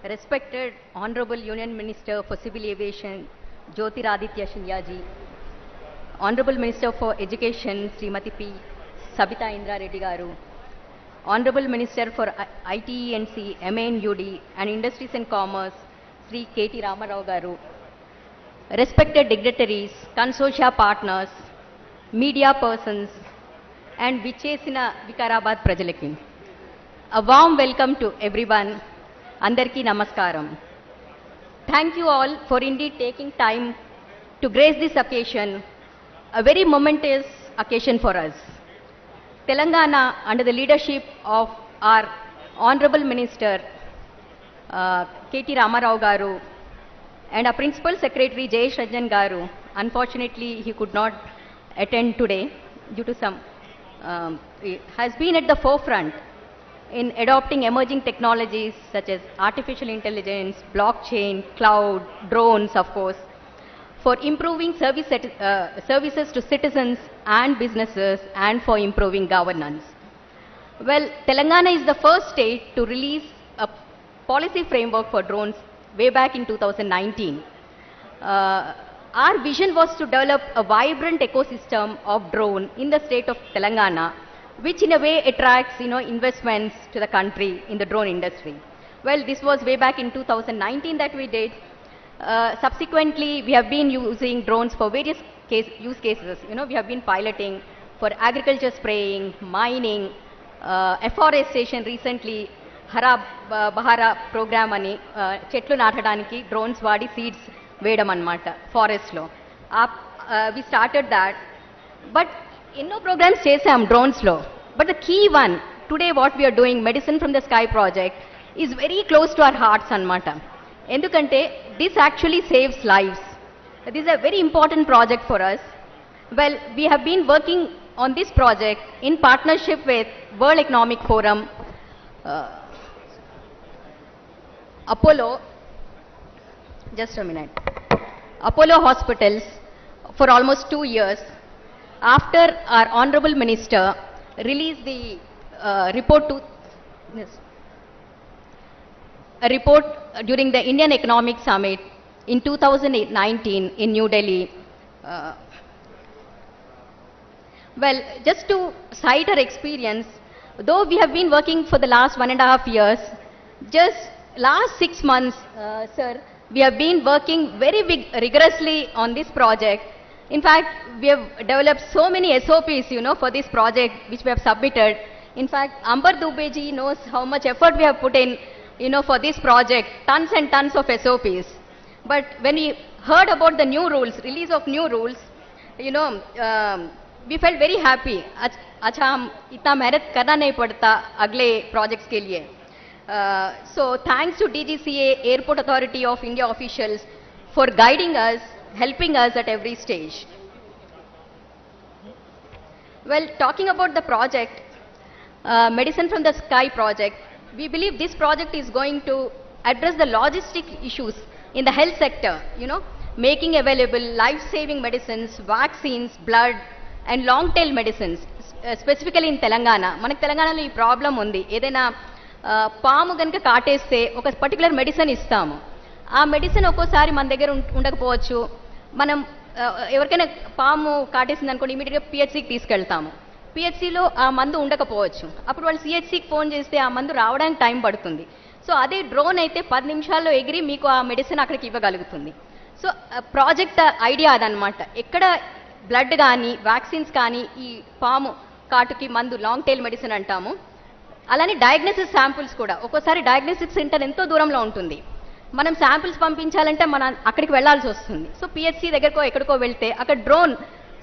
Respected Honorable Union Minister for Civil Aviation, Jyotiraditya Scindia ji, Honorable Minister for Education, Srimati P. Sabita Indra Reddy garu, Honorable Minister for ITENC, MANUD and Industries and Commerce, Sri KTR garu, respected dignitaries, consortia partners, media persons, and vichesina Vikarabad prajalaki. A warm welcome to everyone. Andarki namaskaram. Thank you all for indeed taking time to grace this occasion, a very momentous occasion for us. Telangana, under the leadership of our Honorable Minister KT Ramarao garu and our Principal Secretary Jayesh Ranjan garu, unfortunately he could not attend today due to some, has been at the forefront in adopting emerging technologies such as artificial intelligence, blockchain, cloud, drones, of course, for improving services to citizens and businesses and for improving governance. Well, Telangana is the first state to release a policy framework for drones way back in 2019. Our vision was to develop a vibrant ecosystem of drone in the state of Telangana, which in a way attracts investments to the country in the drone industry. Well, this was way back in 2019 that we did. Subsequently, we have been using drones for various use cases. We have been piloting for agriculture spraying, mining, afforestation recently, Hara Bahara program ani, chetlu natadaniki drones vaadi seeds vedam anamata forest lo. We started that, but ఎన్నో programs చేసాం డ్రోన్స్లో. But the key one today what we are doing medicine from the sky project is very close to our hearts అనమాట. ఎందుకంటే this actually saves lives. This is a very important project for us. Well, we have been working on this project in partnership with World Economic Forum, Apollo, just a minute, Apollo Hospitals for almost 2 years. After our Honorable Minister released the report during the Indian Economic Summit in 2019 in New Delhi. Well, just to cite our experience, though we have been working for the last 1.5 years, just last 6 months, sir, we have been working very rigorously on this project. In fact, we have developed so many SOPs, for this project which we have submitted. In fact, Ambar Dubeji knows how much effort we have put in, for this project, tons and tons of SOPs. But when we heard about the new rules, release of new rules, we felt very happy. अच्छा, हम इतना मेहनत करना नहीं पड़ता अगले projects के लिए. So thanks to DGCA, Airport Authority of India officials for guiding us, helping us at every stage. Well, talking about the project, Medicine from the Sky project, we believe this project is going to address the logistic issues in the health sector, making available life-saving medicines, vaccines, blood and long-tail medicines, specifically in Telangana. Manaku Telangana ee problem undi. Edaina పాము కనుక కాటేస్తే ఒక particular medicine ఇస్తాము. ఆ medicine ఒక్కోసారి మన దగ్గర ఉండకపోవచ్చు. మనం ఎవరికైనా పాము కాటేసింది అనుకోండి, ఇమీడియట్గా పిహెచ్సికి తీసుకెళ్తాము. పిహెచ్సిలో ఆ మందు ఉండకపోవచ్చు. అప్పుడు వాళ్ళు సిహెచ్సికి ఫోన్ చేస్తే ఆ మందు రావడానికి టైం పడుతుంది. సో అదే డ్రోన్ అయితే 10 నిమిషాల్లో ఎగిరి మీకు ఆ మెడిసిన్ అక్కడికి ఇవ్వగలుగుతుంది. సో ప్రాజెక్ట్ ఐడియా అదనమాట. ఎక్కడ బ్లడ్ కానీ వ్యాక్సిన్స్ కానీ ఈ పాము కాటుకి మందు లాంగ్ టైల్ మెడిసిన్ అంటాము. అలానే డయాగ్నోసిస్ శాంపుల్స్ కూడా. ఒక్కోసారి డయాగ్నోస్టిక్ సెంటర్ ఎంతో దూరంలో ఉంటుంది. మనం శాంపిల్స్ పంపించాలంటే మనం అక్కడికి వెళ్లాల్సి వస్తుంది. సో పిహెచ్సి దగ్గరకో ఎక్కడికో వెళ్తే అక్కడ డ్రోన్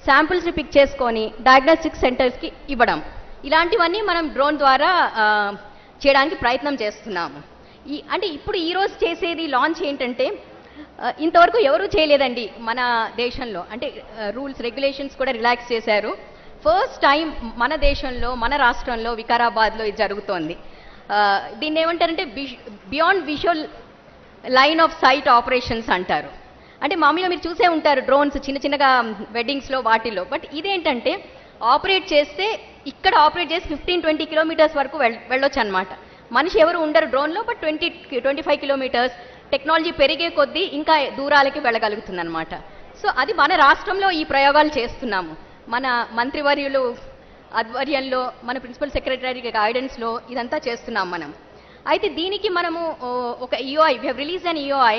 శాంపిల్స్ని పిక్ చేసుకొని డయాగ్నోస్టిక్ సెంటర్స్కి ఇవ్వడం, ఇలాంటివన్నీ మనం డ్రోన్ ద్వారా చేయడానికి ప్రయత్నం చేస్తున్నాము. అంటే ఇప్పుడు ఈరోజు చేసేది లాంచ్ ఏంటంటే, ఇంతవరకు ఎవరూ చేయలేదండి మన దేశంలో. అంటే రూల్స్ రెగ్యులేషన్స్ కూడా రిలాక్స్ చేశారు. ఫస్ట్ టైం మన దేశంలో, మన రాష్ట్రంలో, వికారాబాద్లో ఇది జరుగుతోంది. దీన్ని ఏమంటారంటే beyond visual line of sight operations అంటారు. అంటే మామూలుగా మీరు చూసే ఉంటారు డ్రోన్స్ చిన్నగా వెడ్డింగ్స్లో వాటిల్లో. బట్ ఇదేంటంటే ఆపరేట్ చేస్తే ఇక్కడ ఆపరేట్ చేసి 15-20 కిలోమీటర్స్ వరకు వెళ్ళొచ్చు అనమాట. మనిషి ఎవరు ఉండరు డ్రోన్లో, బట్ 25 కిలోమీటర్స్ టెక్నాలజీ పెరిగే కొద్దీ ఇంకా దూరాలకి వెళ్ళగలుగుతుంది అనమాట. సో అది మన రాష్ట్రంలో ఈ ప్రయోగాలు చేస్తున్నాము. మన మంత్రివర్యులు ఆధ్వర్యంలో, మన ప్రిన్సిపల్ సెక్రటరీ గైడెన్స్లో ఇదంతా చేస్తున్నాం మనం. అయితే దీనికి మనము ఒక EOI, we have released an EOI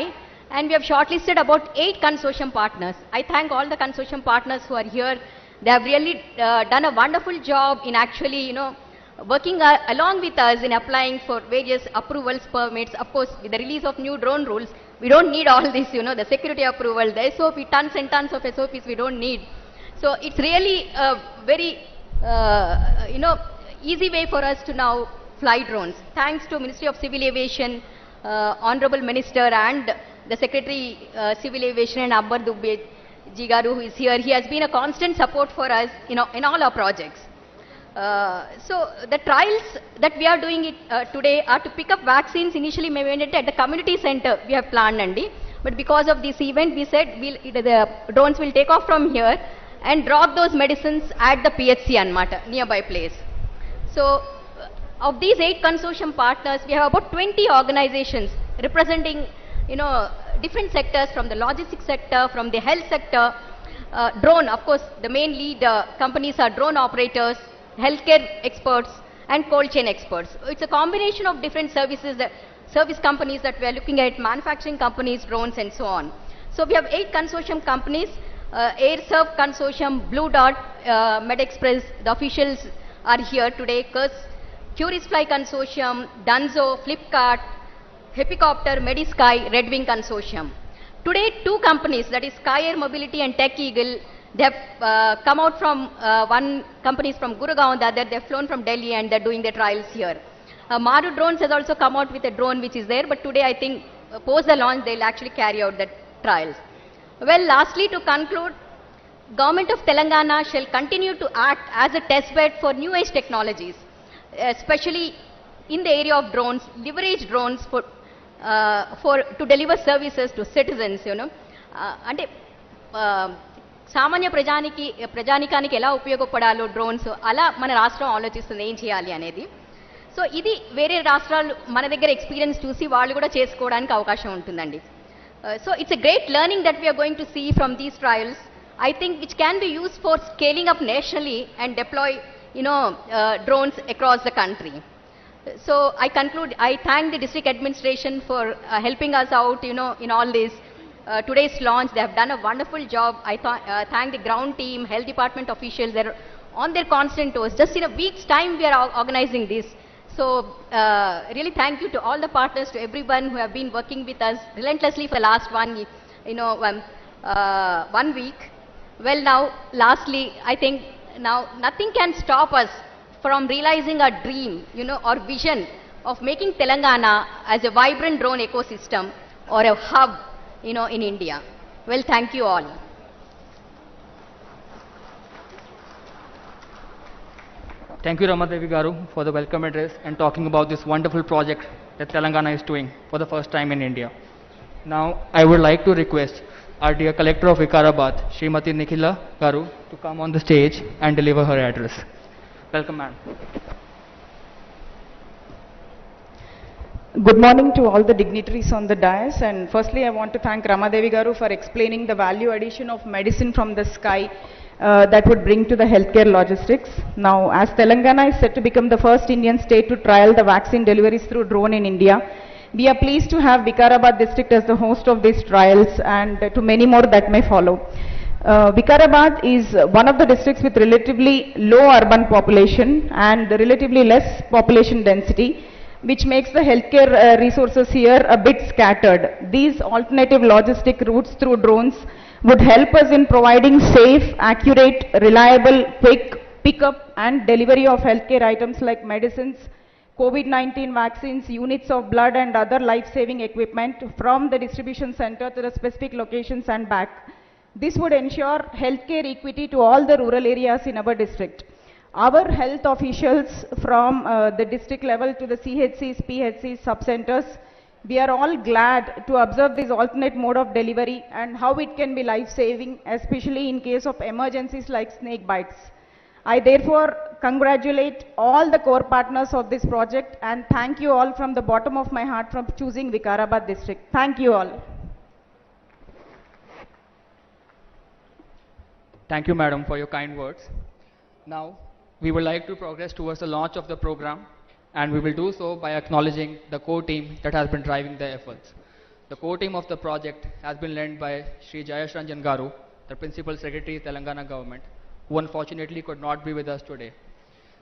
and we have shortlisted about 8 consortium partners. I thank all the consortium partners who are here. They have really done a wonderful job in actually, working along with us in applying for various approvals, permits. Of course, with the release of new drone rules, we don't need all this, the security approval, the SOP, tons and tons of SOPs we don't need. So it's really a very, easy way for us to now fly drones. Thanks to Ministry of Civil Aviation, Honorable Minister and the Secretary Civil Aviation and Ambar Dubey Ji Garu, who is here. He has been a constant support for us, in all our projects. So the trials that we are doing today are to pick up vaccines. Initially, we went at the community center we have planned, but because of this event, we said the drones will take off from here and drop those medicines at the PHC Anmata, nearby place. So of these 8 consortium partners, we have about 20 organizations representing, different sectors, from the logistics sector, from the health sector, drone, of course, the main lead companies are drone operators, healthcare experts and cold chain experts. It's a combination of different services, service companies that we are looking at, manufacturing companies, drones and so on. So we have 8 consortium companies, AirServe Consortium, Blue Dot, MedExpress, the officials are here today, CuriousFly Consortium, Dunzo, Flipkart, Hepicopter, Medisky, Red Wing Consortium. Today, 2 companies, that is Sky Air Mobility and Tech Eagle, they have come out from, one company is from Gurugaon, the other they have flown from Delhi and they are doing their trials here. Maru Drones has also come out with a drone which is there, but today I think post the launch they will actually carry out the trials. Well, lastly, to conclude, Government of Telangana shall continue to act as a test bed for new age technologies, especially in the area of drones, leverage drones to deliver services to citizens, అంటే సామాన్య ప్రజానికానికి ఎలా ఉపయోగపడాలో drones, అలా మన రాష్ట్రం ఆలోచిస్తుంది ఏం చేయాలి అనేది. సో ఇది వేరే రాష్ట్రాలు మన దగ్గర ఎక్స్పీరియన్స్ చూసి వాళ్ళు కూడా చేసుకోవడానికి అవకాశం ఉంటుందండి. So it's a great learning that we're going to see from these trials, I think, which can be used for scaling up nationally and deploy, drones across the country. So I conclude, I thank the district administration for helping us out, in all this. Today's launch, they have done a wonderful job. I thank the ground team, health department officials, they're on their constant toes. Just in a week's time, we are organizing this. So really thank you to all the partners, to everyone who have been working with us relentlessly for the last 1 week. Well, now, lastly, I think now nothing can stop us from realizing our dream, or vision of making Telangana as a vibrant drone ecosystem or a hub, in India. Well, thank you all. Thank you, Ramadevi Garu, for the welcome address and talking about this wonderful project that Telangana is doing for the first time in India. Now, I would like to request our dear Collector of Vikarabad, Srimati Nikhila Garu, to come on the stage and deliver her address. Welcome, ma'am. Good morning to all the dignitaries on the dais, and firstly I want to thank Ramadevi Garu for explaining the value addition of medicine from the sky that would bring to the healthcare logistics. Now, as Telangana is set to become the first Indian state to trial the vaccine deliveries through drone in India, we are pleased to have Vikarabad district as the host of these trials, and to many more that may follow. Vikarabad is one of the districts with relatively low urban population and relatively less population density, which makes the healthcare resources here a bit scattered. These alternative logistic routes through drones would help us in providing safe, accurate, reliable, quick pickup and delivery of healthcare items like medicines, COVID-19 vaccines, units of blood and other life-saving equipment from the distribution center to the specific locations and back. This would ensure healthcare equity to all the rural areas in our district. Our health officials from the district level to the CHCs, PHCs, sub-centers, we are all glad to observe this alternate mode of delivery and how it can be life-saving, especially in case of emergencies like snake bites. I therefore congratulate all the core partners of this project and thank you all from the bottom of my heart for choosing Vikarabad district. Thank you all. Thank you, madam, for your kind words. Now, we would like to progress towards the launch of the program, and we will do so by acknowledging the core team that has been driving the efforts. The core team of the project has been led by Sri Jayesh Ranjan Garu, the Principal Secretary, Telangana Government, who unfortunately could not be with us today.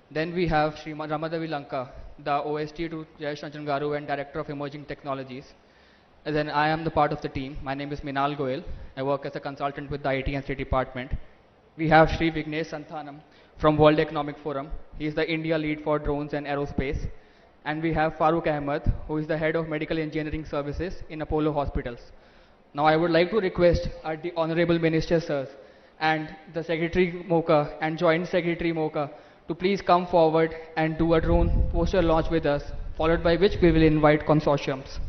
Then we have Sri Ramadavi Lanka, the OST to Jayesh Ranjan Garu and Director of Emerging Technologies. And then I am the part of the team. My name is Minal Goel. I work as a consultant with the IT and State Department. We have Sri Vignesh Santhanam from World Economic Forum. He is the India lead for drones and aerospace. And we have Farooq Ahmed, who is the head of medical engineering services in Apollo Hospitals. Now I would like to request our the Honorable Minister Sirs and the Secretary Mocha and Joint Secretary Mocha to please come forward and do a drone poster launch with us, followed by which we will invite consortiums.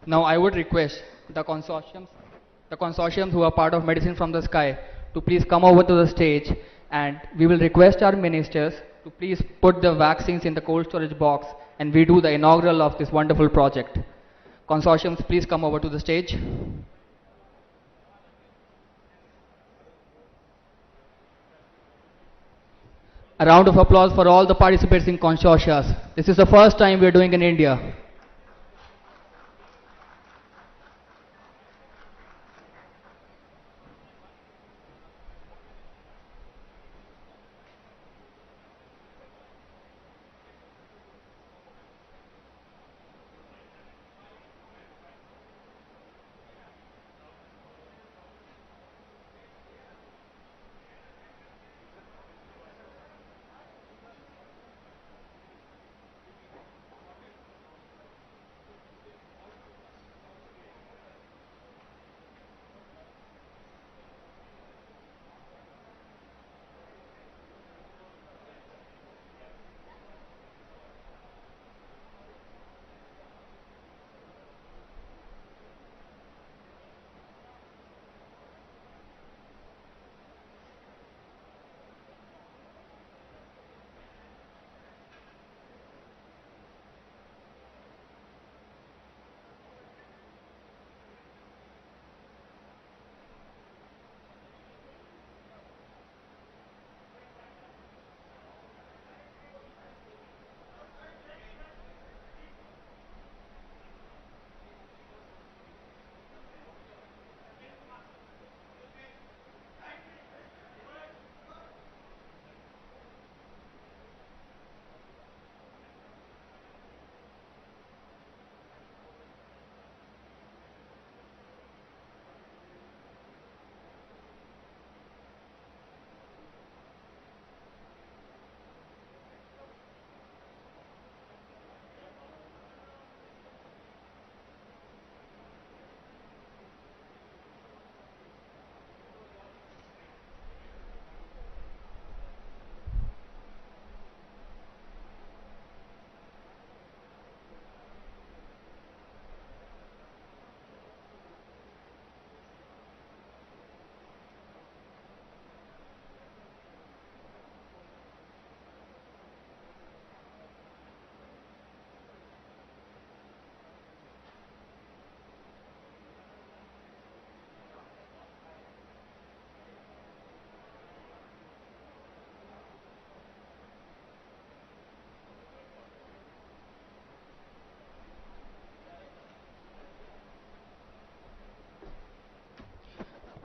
Now I would request the consortiums who are part of Medicine from the Sky to please come over to the stage, and we will request our ministers to please put the vaccines in the cold storage box and we do the inaugural of this wonderful project. Consortiums, please come over to the stage. A round of applause for all the participants in consortia. This is the first time we are doing in India.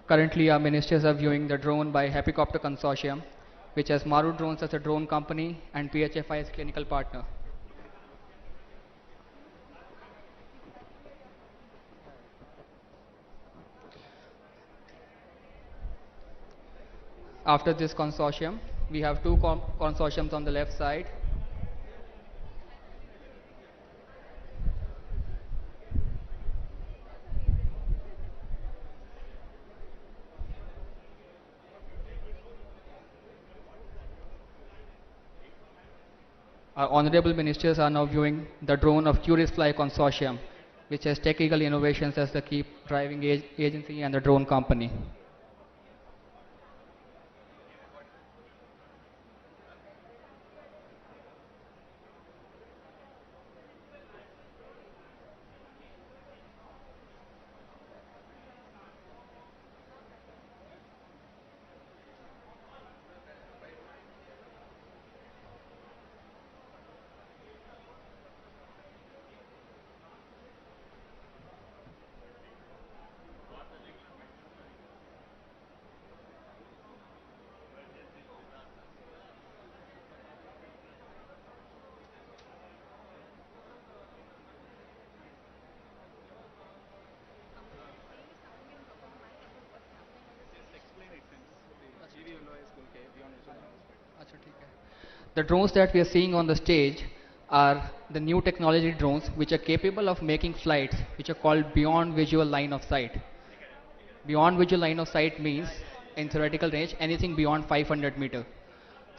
Currently, our ministers are viewing the drone by Happycopter Consortium, which has Maru Drones as a drone company and PHFI as clinical partner. After this consortium, we have two consortiums on the left side. Our honorable ministers are now viewing the drone of Curious Fly Consortium, which has Technical Innovations as the key driving agency and the drone company. The drones that we are seeing on the stage are the new technology drones which are capable of making flights which are called beyond visual line of sight. Beyond visual line of sight means in theoretical range anything beyond 500 meter.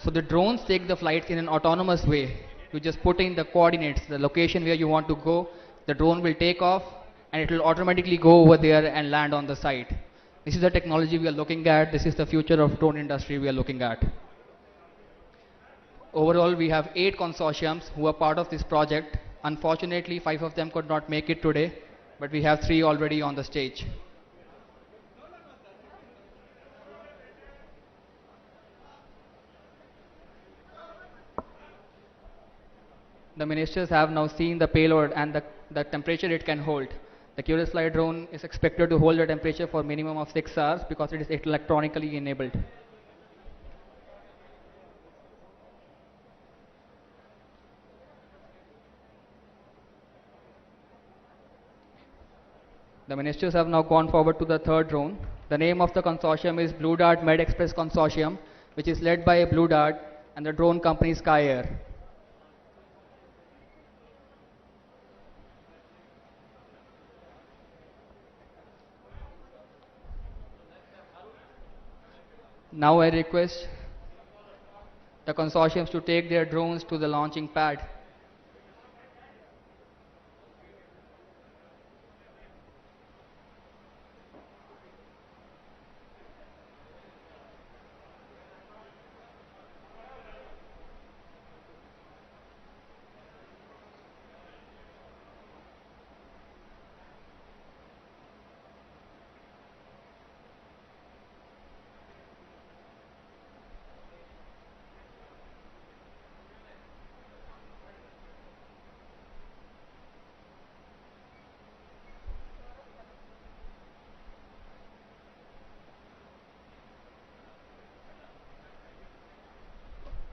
So the drones take the flights in an autonomous way. You just put in the coordinates, the location where you want to go, the drone will take off and it will automatically go over there and land on the site. This is the technology we are looking at. This is the future of drone industry we are looking at. Overall, we have 8 consortiums who are part of this project. Unfortunately, 5 of them could not make it today, but we have 3 already on the stage. The ministers have now seen the payload and the temperature it can hold. The Curious Fly drone is expected to hold the temperature for minimum of 6 hours because it is electronically enabled. The ministers have now gone forward to the third drone. The name of the consortium is Blue Dart Med Express Consortium, which is led by Blue Dart and the drone company Sky Air. Now I request the consortiums to take their drones to the launching pad.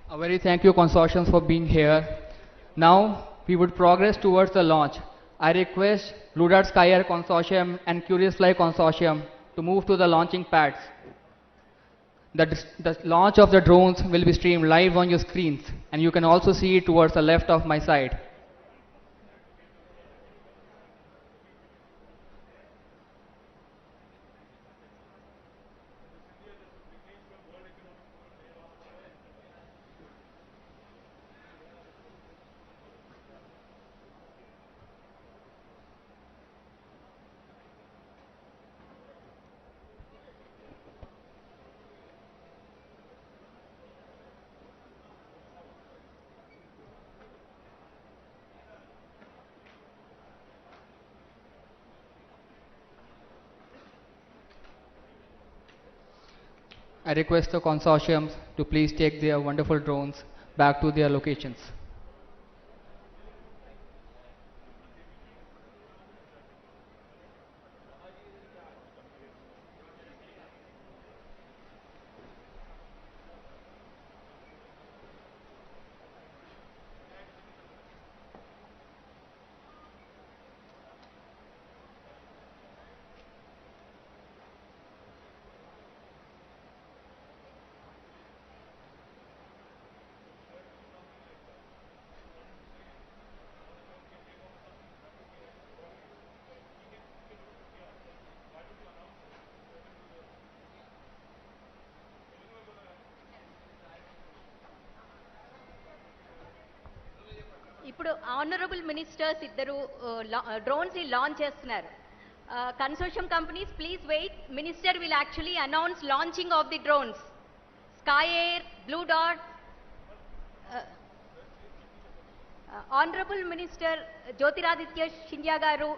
A very thank you consortiums for being here. Now we would progress towards the launch. I request Blue Dart Sky Air Consortium and Curious Fly Consortium to move to the launching pads. The launch of the drones will be streamed live on your screens and you can also see it towards the left of my side. I request the consortiums to please take their wonderful drones back to their locations. ఇప్పుడు honourable ministers ఇద్దరు drones ని launch చేస్తున్నారు. Consortium companies please wait, minister will actually announce launching of the drones. Sky air, blue dot. Honourable minister Jyotiraditya Scindia గారు,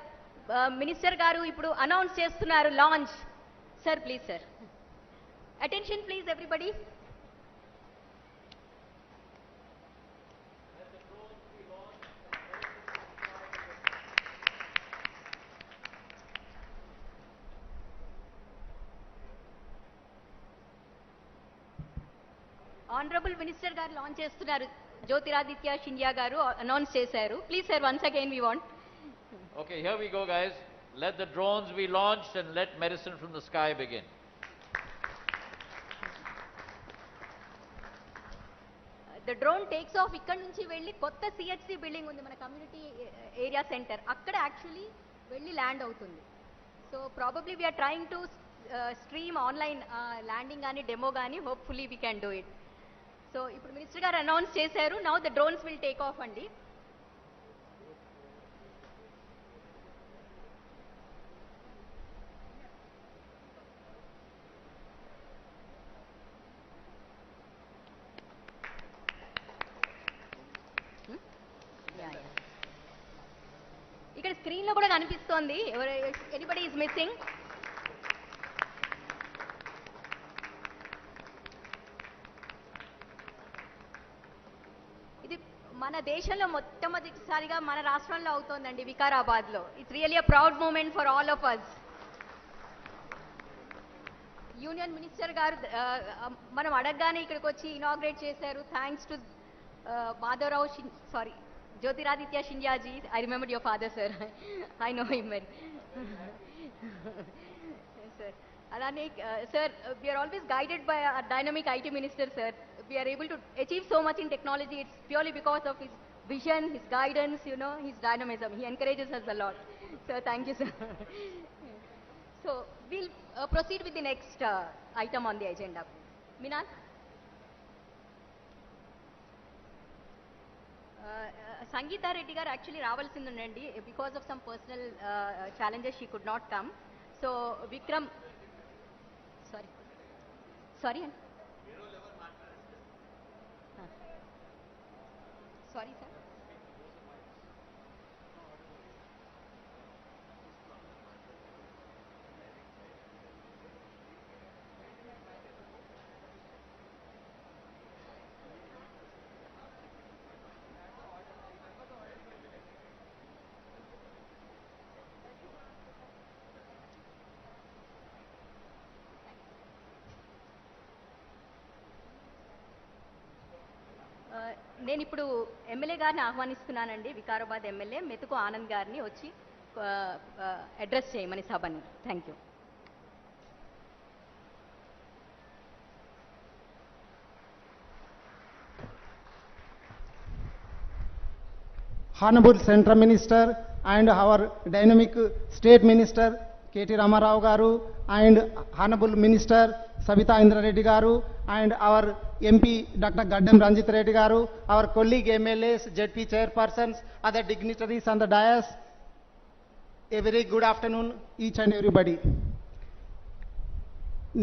minister గారు ఇప్పుడు announce చేస్తున్నారు launch. Sir please sir, attention please everybody. Honourable minister గారు launch చేస్తున్నారు. జ్యోతిరాదిత్య సింధియా గారు announce చేశారు. Please sir, once again we want. Okay, here we go, guys. Let the drones be launched and let medicine from the sky begin. The drone takes off ఇక్కడ నుంచి వెళ్ళి కొత్త CHC building ఉంది మన community area centre, అక్కడ actually వెళ్ళి land అవుతుంది. So probably we're trying to stream online landing కానీ డెమో కానీ, hopefully we can do it. So ఇప్పుడు మినిస్టర్ గారు అనౌన్స్ చేశారు. Now the drones will take off అండి. ఇక్కడ స్క్రీన్ లో కూడా కనిపిస్తోంది. Anybody is missing. ఇది మన దేశంలో మొట్టమొదటిసారిగా మన రాష్ట్రంలో అవుతోందండి, వికారాబాద్ లో. It's really a proud moment for all of us. Union minister గారు మనం అడగగానే ఇక్కడికి వచ్చి ఇనాగ్రేట్ చేశారు. Thanks to Madhavrao, sorry, Jyotiraditya Shindia ji. I remembered your father, sir. I know him very. Sir, alane sir, we are always guided by our dynamic IT minister, sir. We are able to achieve so much in technology. It's purely because of his vision, his guidance, you know, his dynamism. He encourages us a lot. Sir, thank you, sir. So we'll proceed with the next item on the agenda. Minan. Sangita Reddy garu actually రావాల్సింది ఉండండి. Because of some personal challenges she could not come. So Vikram, sorry sorry అండి, sorry sir. నేను ఇప్పుడు MLA గారిని ఆహ్వానిస్తున్నానండి. Vikarabad MLA మెతుకు ఆనంద్ గారిని వచ్చి address చేయమని సభని. Thank you. Honorable Central Minister and our dynamic State Minister KT Ramarao garu and Honorable Minister Sabita Indra Reddy garu and our MP Dr. Gaddam Ranjit Reddy garu, our colleague MLAs, ZP chairpersons, other dignitaries on the dais, a very good afternoon each and everybody.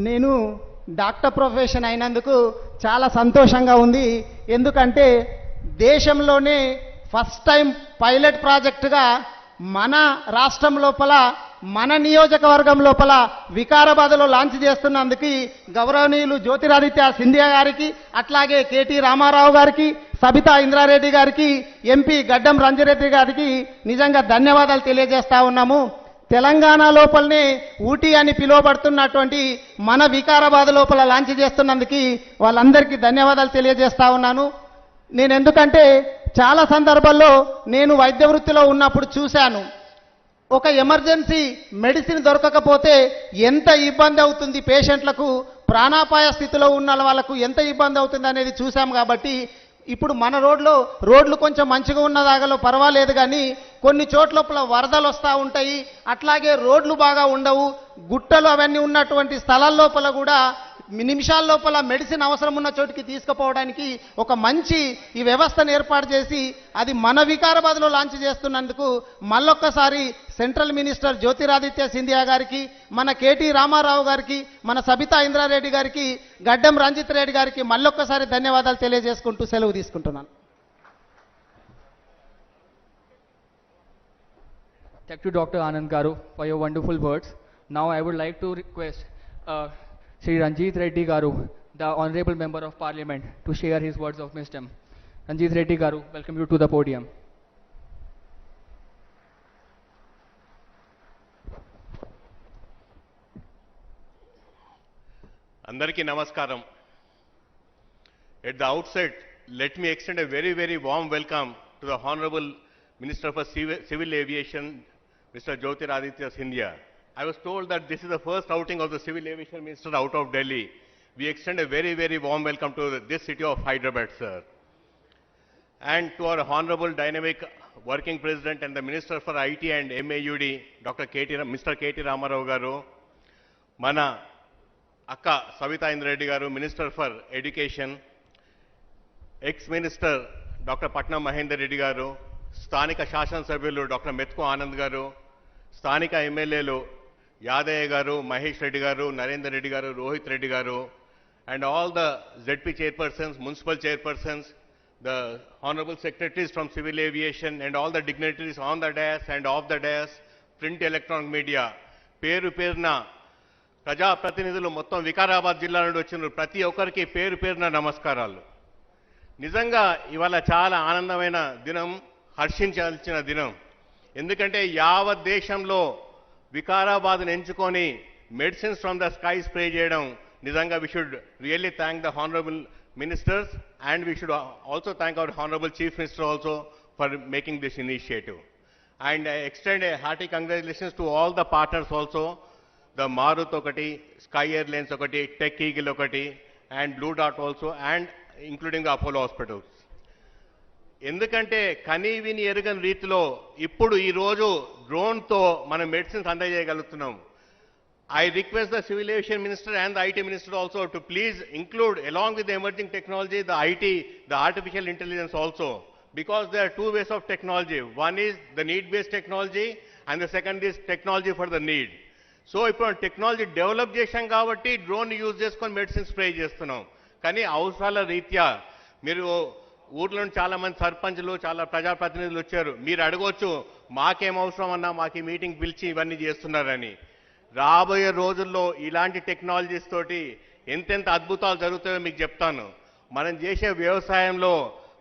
నేను doctor profession అయినందుకు చాలా సంతోషంగా ఉంది. ఎందుకంటే దేశంలోనే first time pilot ప్రాజెక్టుగా మన రాష్ట్రం లోపల, మన నియోజకవర్గం లోపల వికారాబాద్లో లాంచ్ చేస్తున్నందుకు గౌరవనీయులు జ్యోతిరాదిత్య సింధియా గారికి, అట్లాగే కేటీ రామారావు గారికి, సబితా ఇంద్రారెడ్డి గారికి, ఎంపీ గడ్డం రంజిరెడ్డి గారికి నిజంగా ధన్యవాదాలు తెలియజేస్తా ఉన్నాము. తెలంగాణ లోపలనే ఊటీ అని పిలువబడుతున్నటువంటి మన వికారాబాద్ లోపల లాంచ్ చేస్తున్నందుకు వాళ్ళందరికీ ధన్యవాదాలు తెలియజేస్తా ఉన్నాను. నేను ఎందుకంటే చాలా సందర్భాల్లో నేను వైద్య వృత్తిలో ఉన్నప్పుడు చూశాను, ఒక ఎమర్జెన్సీ మెడిసిన్ దొరకకపోతే ఎంత ఇబ్బంది అవుతుంది పేషెంట్లకు, ప్రాణాపాయ స్థితిలో ఉన్న వాళ్ళకు ఎంత ఇబ్బంది అవుతుంది అనేది చూసాం. కాబట్టి ఇప్పుడు మన రోడ్లు కొంచెం మంచిగా ఉన్న దాగలో పర్వాలేదు, కానీ కొన్ని చోట్ల వరదలు వస్తూ ఉంటాయి, అట్లాగే రోడ్లు బాగా ఉండవు, గుట్టలు అవన్నీ ఉన్నటువంటి స్థలాల లోపల కూడా నిమిషాల లోపల మెడిసిన్ అవసరం ఉన్న చోటికి తీసుకుపోవడానికి ఒక మంచి ఈ వ్యవస్థను ఏర్పాటు చేసి అది మన వికారాబాద్లో లాంచ్ చేస్తున్నందుకు మళ్ళొక్కసారి సెంట్రల్ మినిస్టర్ జ్యోతిరాదిత్య సింధియా గారికి, మన కేటీ రామారావు గారికి, మన సబితా ఇంద్రారెడ్డి గారికి, గడ్డం రంజిత్ రెడ్డి గారికి మళ్ళొక్కసారి ధన్యవాదాలు తెలియజేసుకుంటూ సెలవు తీసుకుంటున్నాను. Thank you, Dr. Anand Garu, for your wonderful words. Now I would like to request Sri Ranjit Reddy Garu, the Honorable Member of Parliament, to share his words of wisdom. Ranjit Reddy Garu, welcome you to the podium. Andariki Namaskaram. At the outset, let me extend a very, very warm welcome to the Honorable Minister for Civil Aviation, Mr. Jyotiraditya Scindia. I was told that this is the first outing of the Civil Aviation Minister out of Delhi. We extend a very, very warm welcome to this city of Hyderabad, sir. And to our Honorable Dynamic Working President and the Minister for IT and MAUD, Mr. KT Ramarao Garu, Mana Akka Savita Indra Garu, Minister for Education, Ex-Minister Dr. Patna Mahendra Reddy Garu, స్థానిక శాసనసభ్యులు doctor Methuku Anand గారు, స్థానిక ఎమ్మెల్యేలు యాదయ్య గారు, మహేష్ రెడ్డి గారు, నరేందర్ రెడ్డి గారు, రోహిత్ రెడ్డి గారు, and all the ZP chairpersons, municipal chairpersons, the honorable secretaries from civil aviation and all the dignitaries on the dais and off the dais, print electronic media, పేరు పేరున ప్రజాప్రతినిధులు మొత్తం వికారాబాద్ జిల్లా నుండి వచ్చిన ప్రతి ఒక్కరికి పేరు పేరున నమస్కారాలు. నిజంగా ఇవాళ చాలా ఆనందమైన దినం, హర్షించాల్సిన దినం. ఎందుకంటే యావత్ దేశంలో వికారాబాద్ను ఎంచుకొని medicines from the sky spray చేయడం నిజంగా we should really thank the honorable ministers and we should also thank our honorable chief minister also for making this initiative. And I extend a hearty congratulations to all the partners also, the Marut okati, Sky Airlines okati, Tech Eagle okati, and Blue Dart also, and including the Apollo hospitals. ఎందుకంటే కనీవిని ఎరుగని రీతిలో ఇప్పుడు ఈరోజు డ్రోన్తో మనం medicines అందజేయగలుగుతున్నాం. I request the Civil Aviation Minister and the IT Minister also to please include, along with the emerging technology, the IT, the artificial intelligence also, because there are two ways of technology. One is the need-based technology and the second is technology for the need. So ఇప్పుడు technology develop చేశాం కాబట్టి drone use చేసుకొని medicine spray చేస్తున్నాం. కానీ అవసరాల రీత్యా మీరు ఊర్లో చాలా మంది సర్పంచ్లు, చాలా ప్రజాప్రతినిధులు వచ్చారు. మీరు అడగవచ్చు మాకేం అవసరం అన్నా, మాకు ఈ మీటింగ్ పిలిచి ఇవన్నీ చేస్తున్నారని. రాబోయే రోజుల్లో ఇలాంటి టెక్నాలజీస్ తోటి ఎంతెంత అద్భుతాలు జరుగుతాయో మీకు చెప్తాను. మనం చేసే వ్యవసాయంలో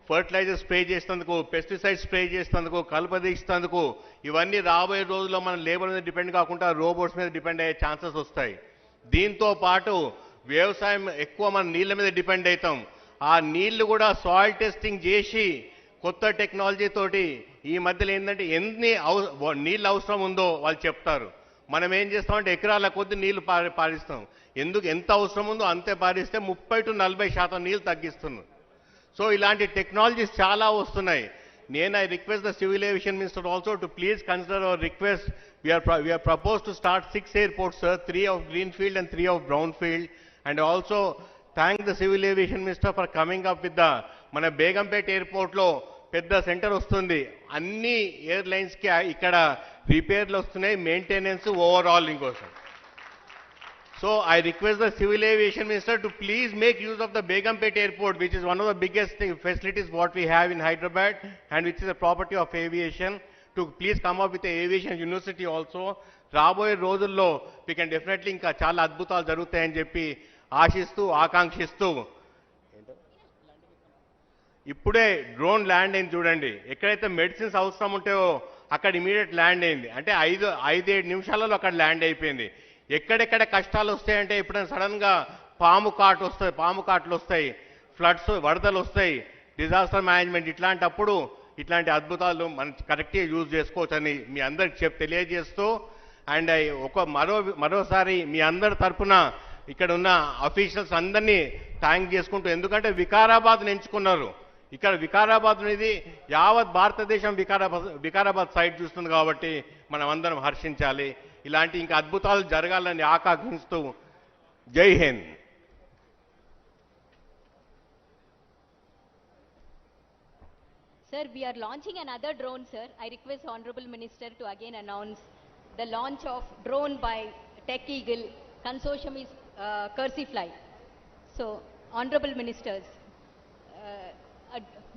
ఫర్టిలైజర్ స్ప్రే చేసేందుకు, పెస్టిసైడ్ స్ప్రే చేసేందుకు, కలుపు తీసేందుకు ఇవన్నీ రాబోయే రోజుల్లో మనం లేబర్ మీద డిపెండ్ కాకుండా రోబోట్స్ మీద డిపెండ్ అయ్యే ఛాన్సెస్ వస్తాయి. దీంతో పాటు వ్యవసాయం ఎక్కువ మనం నీళ్ళ మీద డిపెండ్ అవుతాం. ఆ నీళ్లు కూడా సాయిల్ టెస్టింగ్ చేసి కొత్త టెక్నాలజీ తోటి ఈ మధ్యలో ఏంటంటే ఎన్ని నీళ్ళు అవసరం ఉందో వాళ్ళు చెప్తారు. మనం ఏం చేస్తామంటే ఎకరాల కొద్ది నీళ్లు పారిస్తాం. ఎందుకు ఎంత అవసరం ఉందో అంతే పారిస్తే 30 to 40% నీళ్ళు తగ్గిస్తున్నాం. సో ఇలాంటి టెక్నాలజీస్ చాలా వస్తున్నాయి. I request the Civil Aviation Minister also to please consider our request. We are proposed to start 6 airports, sir, 3 of greenfield and 3 of brownfield, and also thank the Civil Aviation Minister for coming up with the మన బేగంపేట ఎయిర్పోర్ట్లో పెద్ద centre వస్తుంది. అన్ని ఎయిర్లైన్స్కి ఇక్కడ రిపేర్లు వస్తున్నాయి, maintenance, overhauling కోసం. So I request the Civil Aviation Minister to please make use of the Begumpet Airport, which is one of the biggest facilities what we have in Hyderabad and which is a property of aviation, to please come up with the aviation university also. రాబోయే రోజుల్లో we can definitely ఇంకా చాలా అద్భుతాలు జరుగుతాయని చెప్పి ఆశిస్తూ ఆకాంక్షిస్తూ ఇప్పుడే డ్రోన్ ల్యాండ్ అయింది చూడండి. ఎక్కడైతే మెడిసిన్స్ అవసరం ఉంటాయో అక్కడ ఇమీడియట్ ల్యాండ్ అయింది. అంటే 5-7 నిమిషాలలో అక్కడ ల్యాండ్ అయిపోయింది. ఎక్కడెక్కడ కష్టాలు వస్తాయంటే ఎప్పుడైనా సడన్గా పాము కాట్లు వస్తాయి, ఫ్లడ్స్, వరదలు వస్తాయి, డిజాస్టర్ మేనేజ్మెంట్, ఇట్లాంటప్పుడు ఇట్లాంటి అద్భుతాలు మనం కరెక్ట్గా యూజ్ చేసుకోవచ్చని మీ అందరికి తెలియజేస్తూ, అండ్ మరోసారి మీ అందరి తరఫున ఇక్కడ ఉన్న అఫీషియల్స్ అందరినీ థ్యాంక్ చేసుకుంటూ, ఎందుకంటే వికారాబాద్ని ఎంచుకున్నారు. ఇక్కడ వికారాబాద్ అనేది యావత్ భారతదేశం వికారాబాద్ సైడ్ చూస్తుంది కాబట్టి మనం అందరం హర్షించాలి. ఇలాంటి ఇంకా అద్భుతాలు జరగాలని ఆకాంక్షిస్తూ జై Hind. Sir, we are launching another drone, sir. I request Honorable Minister to again announce the launch of drone by Tech Eagle. Consortium is Cursifly. So, Honorable Ministers,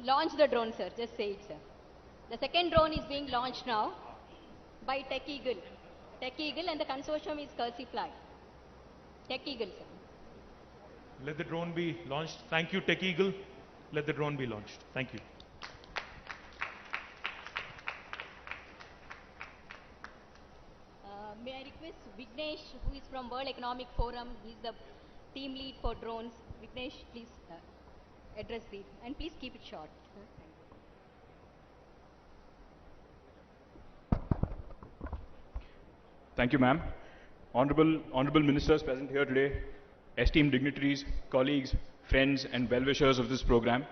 launch the drone, sir. Just say it, sir. The second drone is being launched now by Tech Eagle. Tech Eagle and the consortium is Cursifly. Tech Eagle, sir. Let the drone be launched. Thank you, Tech Eagle. Let the drone be launched. Thank you. May I request Vignesh, who is from World Economic Forum, he is the team lead for drones. Vignesh, please address the, and please keep it short. Thank you, ma'am. Honorable ministers present here today, esteemed dignitaries, colleagues, friends, and well-wishers of this program,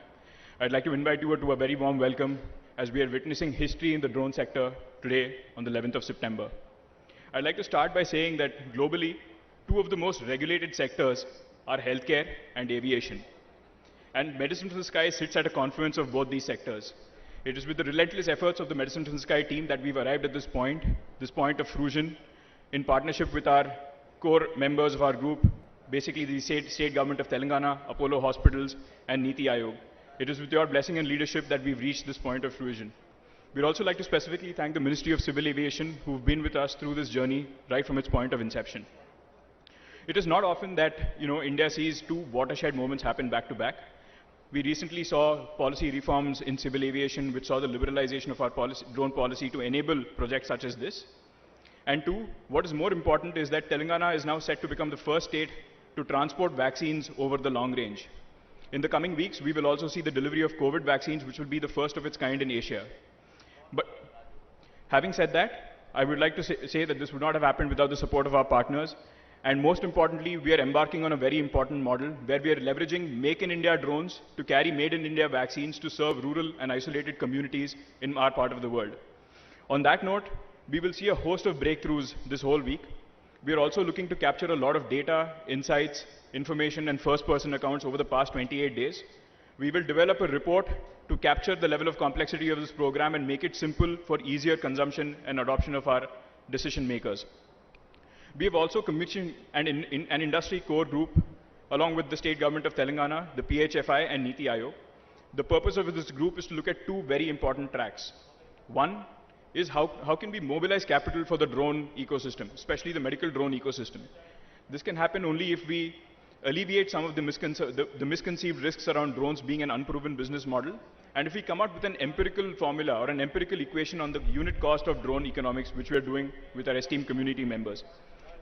I'd like to invite you to a very warm welcome as we are witnessing history in the drone sector today on the 11th of September. I'd like to start by saying that globally, two of the most regulated sectors are healthcare and aviation. And Medicine from the Sky sits at a confluence of both these sectors. It is with the relentless efforts of the Medicine from the Sky team that we've arrived at this point of fruition, in partnership with our core members of our group, basically the state government of Telangana, Apollo Hospitals, and Niti Aayog. It is with your blessing and leadership that we've reached this point of fruition. We'd also like to specifically thank the Ministry of Civil Aviation, who've been with us through this journey right from its point of inception. It is not often that India sees two watershed moments happen back to back. We recently saw policy reforms in civil aviation, which saw the liberalization of our drone policy to enable projects such as this. And two, what is more important is that Telangana is now set to become the first state to transport vaccines over the long range. In the coming weeks, we will also see the delivery of COVID vaccines, which will be the first of its kind in Asia. But having said that, I would like to say that this would not have happened without the support of our partners. And most importantly, we are embarking on a very important model where we are leveraging Make in India drones to carry Made in India vaccines to serve rural and isolated communities in our part of the world. On that note, we will see a host of breakthroughs this whole week. We are also looking to capture a lot of data, insights, information, and first-person accounts over the past 28 days. We will develop a report to capture the level of complexity of this program and make it simple for easier consumption and adoption of our decision makers. We have also commissioned an industry core group along with the state government of Telangana, the PHFI, and Niti Aayog. The purpose of this group is to look at two very important tracks. One is how can we mobilize capital for the drone ecosystem, especially the medical drone ecosystem. This can happen only if we alleviate some of the misconceived risks around drones being an unproven business model, and if we come out with an empirical formula or an empirical equation on the unit cost of drone economics, which we are doing with our esteemed community members.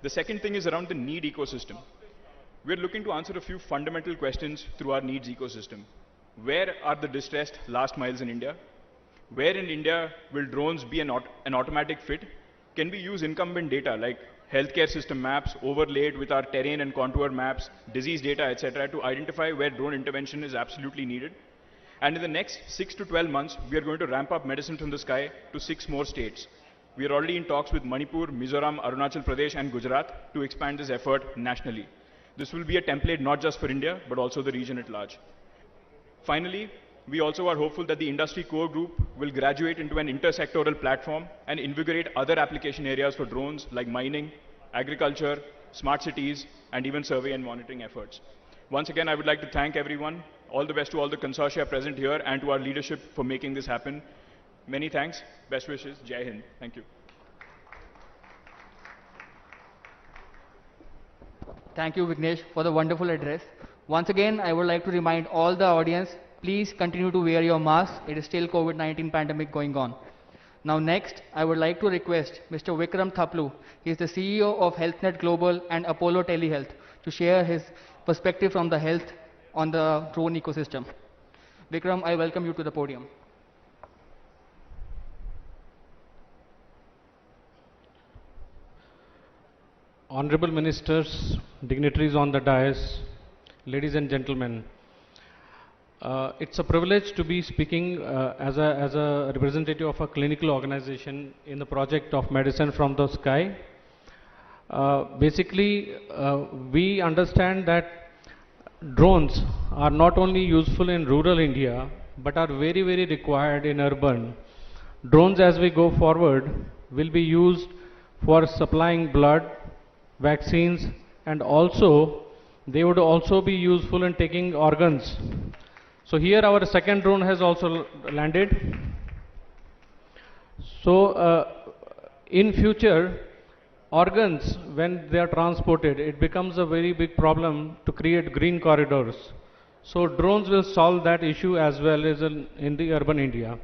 The second thing is around the need ecosystem. We're looking to answer a few fundamental questions through our needs ecosystem. Where are the distressed last miles in India? Where in India will drones be an automatic fit? Can we use incumbent data like healthcare system maps overlaid with our terrain and contour maps, disease data, etc., to identify where drone intervention is absolutely needed? And in the next 6 to 12 months, we are going to ramp up Medicine from the Sky to 6 more states. We are already in talks with Manipur, Mizoram, Arunachal Pradesh, and Gujarat to expand this effort nationally. This will be a template not just for India, but also the region at large. Finally, we also are hopeful that the industry core group will graduate into an intersectoral platform and invigorate other application areas for drones like mining, agriculture, smart cities, and even survey and monitoring efforts. Once again, I would like to thank everyone. All the best to all the consortia present here and to our leadership for making this happen. Many thanks. Best wishes. Jai Hind. Thank you. Thank you, Vignesh, for the wonderful address. Once again, I would like to remind all the audience, please continue to wear your mask. It is still COVID-19 pandemic going on. Now next, I would like to request Mr. Vikram Thaplu. He is the CEO of HealthNet Global and Apollo Telehealth to share his perspective from the health on the drone ecosystem. Vikram, I welcome you to the podium. Honorable Ministers, dignitaries on the dais, ladies and gentlemen, it's a privilege to be speaking as a representative of a clinical organization in the project of Medicine from the Sky. Basically, we understand that drones are not only useful in rural India, but are very, very required in urban. Drones, as we go forward, will be used for supplying blood, vaccines, and also they would also be useful in taking organs. So here our second drone has also landed. So in future, organs, when they are transported, it becomes a very big problem to create green corridors. So drones will solve that issue as well as in the urban India.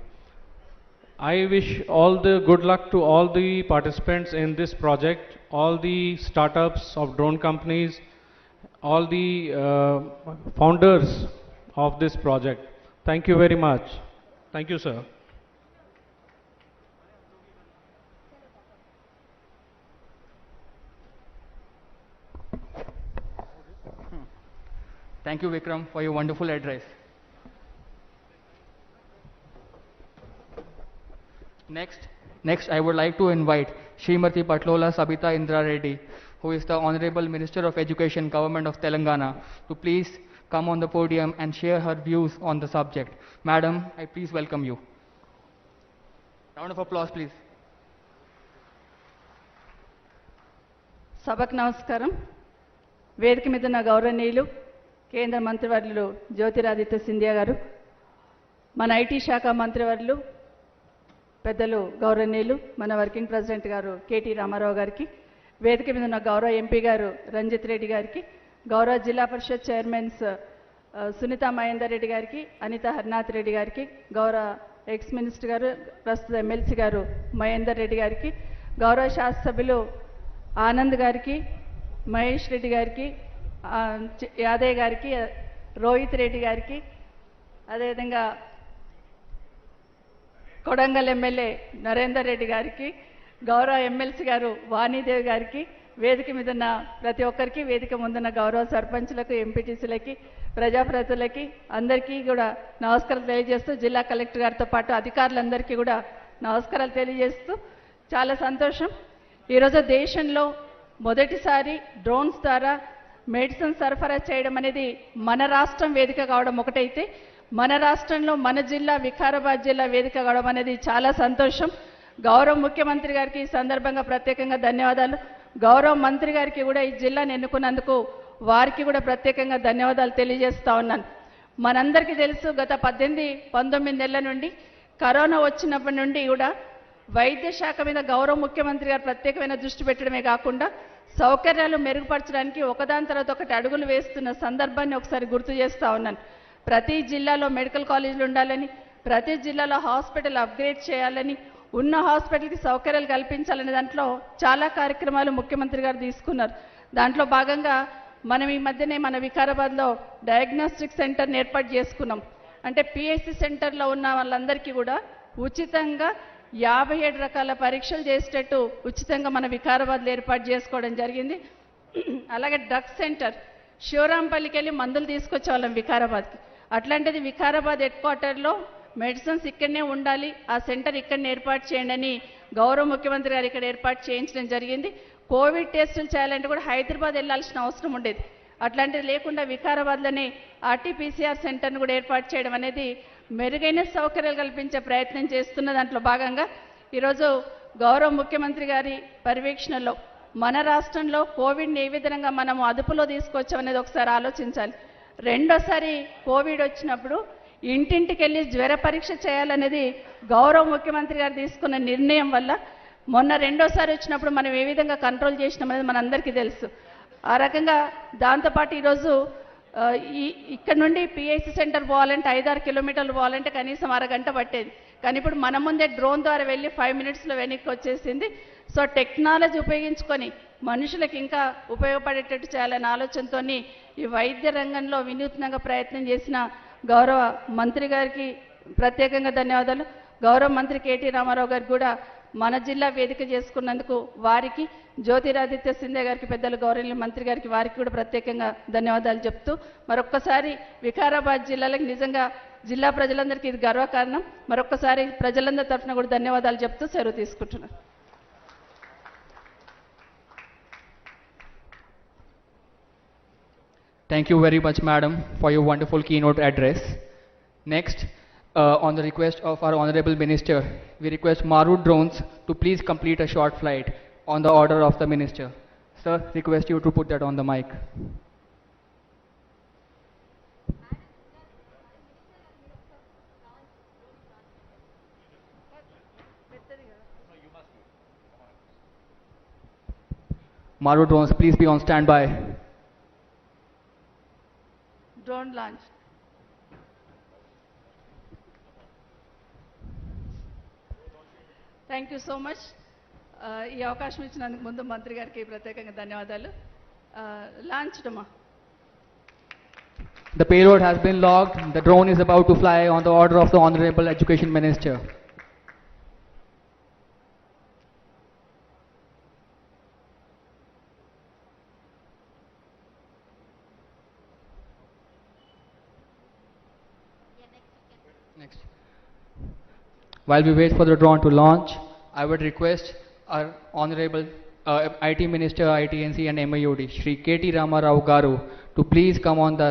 I wish all the good luck to all the participants in this project, all the startups of drone companies, all the founders of this project. Thank you very much. Thank you, sir. Thank you, Vikram, for your wonderful address. Next, I would like to invite Srimati Patlola Sabita Indra Reddy, who is the Honorable Minister of Education, Government of Telangana, to please come on the podium and share her views on the subject. Madam, I please welcome you. Round of applause, please. సభకు నమస్కారం. వేదిక మీద ఉన్న గౌరవనీయులు కేంద్ర మంత్రివర్యులు జ్యోతిరాదిత్య సింధియా గారు, మన ఐటీ శాఖ మంత్రివర్యులు పెద్దలు గౌరవనీయులు మన వర్కింగ్ ప్రెసిడెంట్ గారు కేటీ రామారావు గారికి, వేదిక మీద ఉన్న గౌరవ ఎంపీ గారు రంజిత్ రెడ్డి గారికి, గౌరవ జిల్లా పరిషత్ చైర్మన్స్ సునీత మహేందర్ రెడ్డి గారికి, అనిత హరినాథ్ రెడ్డి గారికి, గౌరవ ఎక్స్ మినిస్టర్ గారు ప్రస్తుత ఎమ్మెల్సీ గారు మహేందర్ రెడ్డి గారికి, గౌరవ శాసనసభ్యులు ఆనంద్ గారికి, మహేష్ రెడ్డి గారికి, యాదయ్య గారికి, రోహిత్ రెడ్డి గారికి, అదేవిధంగా కొడంగల్ ఎమ్మెల్యే నరేందర్ రెడ్డి గారికి, గౌరవ ఎమ్మెల్సీ గారు వాణీదేవి గారికి, వేదిక మీద ఉన్న ప్రతి ఒక్కరికి, వేదిక ముందున్న గౌరవ సర్పంచ్లకు, ఎంపీటీసీలకి, ప్రజాప్రతినిధులకి అందరికీ కూడా నమస్కారాలు తెలియజేస్తూ, జిల్లా కలెక్టర్ గారితో పాటు అధికారులందరికీ కూడా నమస్కారాలు తెలియజేస్తూ, చాలా సంతోషం. ఈరోజు దేశంలో మొదటిసారి డ్రోన్స్ ద్వారా మెడిసిన్ సరఫరా చేయడం అనేది మన రాష్ట్రం వేదిక కావడం ఒకటైతే, మన రాష్ట్రంలో మన జిల్లా వికారాబాద్ జిల్లా వేదిక కావడం అనేది చాలా సంతోషం. గౌరవ ముఖ్యమంత్రి గారికి ఈ సందర్భంగా ప్రత్యేకంగా ధన్యవాదాలు. గౌరవ మంత్రి గారికి కూడా ఈ జిల్లాను ఎన్నుకున్నందుకు వారికి కూడా ప్రత్యేకంగా ధన్యవాదాలు తెలియజేస్తా ఉన్నాను. మనందరికీ తెలుసు, గత 18-19 నెలల నుండి కరోనా వచ్చినప్పటి నుండి కూడా వైద్య శాఖ మీద గౌరవ ముఖ్యమంత్రి గారు ప్రత్యేకమైన దృష్టి పెట్టడమే కాకుండా సౌకర్యాలు మెరుగుపరచడానికి ఒకదాని తర్వాత ఒకటి అడుగులు వేస్తున్న సందర్భాన్ని ఒకసారి గుర్తు చేస్తూ ఉన్నాను. ప్రతి జిల్లాలో మెడికల్ కాలేజీలు ఉండాలని, ప్రతి జిల్లాలో హాస్పిటల్ అప్గ్రేడ్ చేయాలని, ఉన్న హాస్పిటల్కి సౌకర్యాలు కల్పించాలనే దాంట్లో చాలా కార్యక్రమాలు ముఖ్యమంత్రి గారు తీసుకున్నారు. దాంట్లో భాగంగా మనం ఈ మధ్యనే మన వికారాబాద్లో డయాగ్నోస్టిక్ సెంటర్ని ఏర్పాటు చేసుకున్నాం. అంటే పిఎస్సి సెంటర్లో ఉన్న వాళ్ళందరికీ కూడా ఉచితంగా 57 రకాల పరీక్షలు చేసేటట్టు ఉచితంగా మన వికారాబాద్లో ఏర్పాటు చేసుకోవడం జరిగింది. అలాగే డ్రగ్ సెంటర్, శివరాంపల్లికి వెళ్ళి మందులు తీసుకొచ్చే వాళ్ళం వికారాబాద్కి. అట్లాంటిది వికారాబాద్ హెడ్ క్వార్టర్లో మెడిసిన్స్ ఇక్కడనే ఉండాలి, ఆ సెంటర్ ఇక్కడనే ఏర్పాటు చేయండి అని గౌరవ ముఖ్యమంత్రి గారు ఇక్కడ ఏర్పాటు చేయించడం జరిగింది. కోవిడ్ టెస్టులు చేయాలంటే కూడా హైదరాబాద్ వెళ్ళాల్సిన అవసరం ఉండేది. అట్లాంటిది లేకుండా వికారాబాద్లోనే ఆర్టీపీసీఆర్ సెంటర్ను కూడా ఏర్పాటు చేయడం అనేది మెరుగైన సౌకర్యాలు కల్పించే ప్రయత్నం చేస్తున్న దాంట్లో భాగంగా ఈరోజు గౌరవ ముఖ్యమంత్రి గారి పర్యవేక్షణలో మన రాష్ట్రంలో కోవిడ్ని ఏ విధంగా మనము అదుపులో తీసుకొచ్చామనేది ఒకసారి ఆలోచించాలి. రెండోసారి కోవిడ్ వచ్చినప్పుడు ఇంటింటికి వెళ్ళి జ్వర పరీక్ష చేయాలనేది గౌరవ ముఖ్యమంత్రి గారు తీసుకున్న నిర్ణయం వల్ల మొన్న రెండోసారి వచ్చినప్పుడు మనం ఏ విధంగా కంట్రోల్ చేసినామనేది మనందరికీ తెలుసు. ఆ రకంగా దాంతోపాటు ఈరోజు ఇక్కడ నుండి పిఐసి సెంటర్ పోవాలంటే 5-6 కిలోమీటర్లు పోవాలంటే కనీసం అరగంట పట్టేది. కానీ ఇప్పుడు మన ముందే డ్రోన్ ద్వారా వెళ్ళి 5 మినిట్స్లో వెనక్కి వచ్చేసింది. సో టెక్నాలజీ ఉపయోగించుకొని మనుషులకు ఇంకా ఉపయోగపడేటట్టు చేయాలనే ఆలోచనతో ఈ వైద్య రంగంలో వినూత్నంగా ప్రయత్నం చేసిన గౌరవ మంత్రి గారికి ప్రత్యేకంగా ధన్యవాదాలు. గౌరవ మంత్రి కేటీ రామారావు గారికి కూడా మన జిల్లా వేదిక చేసుకున్నందుకు వారికి, జ్యోతిరాదిత్య సింధియా గారికి, పెద్దలు గౌరవనీయులు మంత్రి గారికి, వారికి కూడా ప్రత్యేకంగా ధన్యవాదాలు చెప్తూ మరొక్కసారి వికారాబాద్ జిల్లాలకు నిజంగా జిల్లా ప్రజలందరికీ ఇది గర్వకారణం. మరొక్కసారి ప్రజలందరి తరఫున కూడా ధన్యవాదాలు చెప్తూ సెలవు తీసుకుంటున్నాను. Thank you very much, madam, for your wonderful keynote address. Next, On the request of our Honorable Minister, we request Maru Drones to please complete a short flight on the order of the Minister. Sir, request you to put that on the mic. Maru Drones, please be on standby. Drone launch. Thank you so much. ఈ అవకాశం ఇచ్చినందుకు ముందు మంత్రి గారికి ప్రత్యేకంగా ధన్యవాదాలు. Launch డమా. The payload has been logged. The drone is about to fly on the order of the Honorable Education Minister. Next. While we wait for the drone to launch, I would request our Honorable IT Minister, ITNC and MIUD, Shri KT Ramarao Garu, to please come on the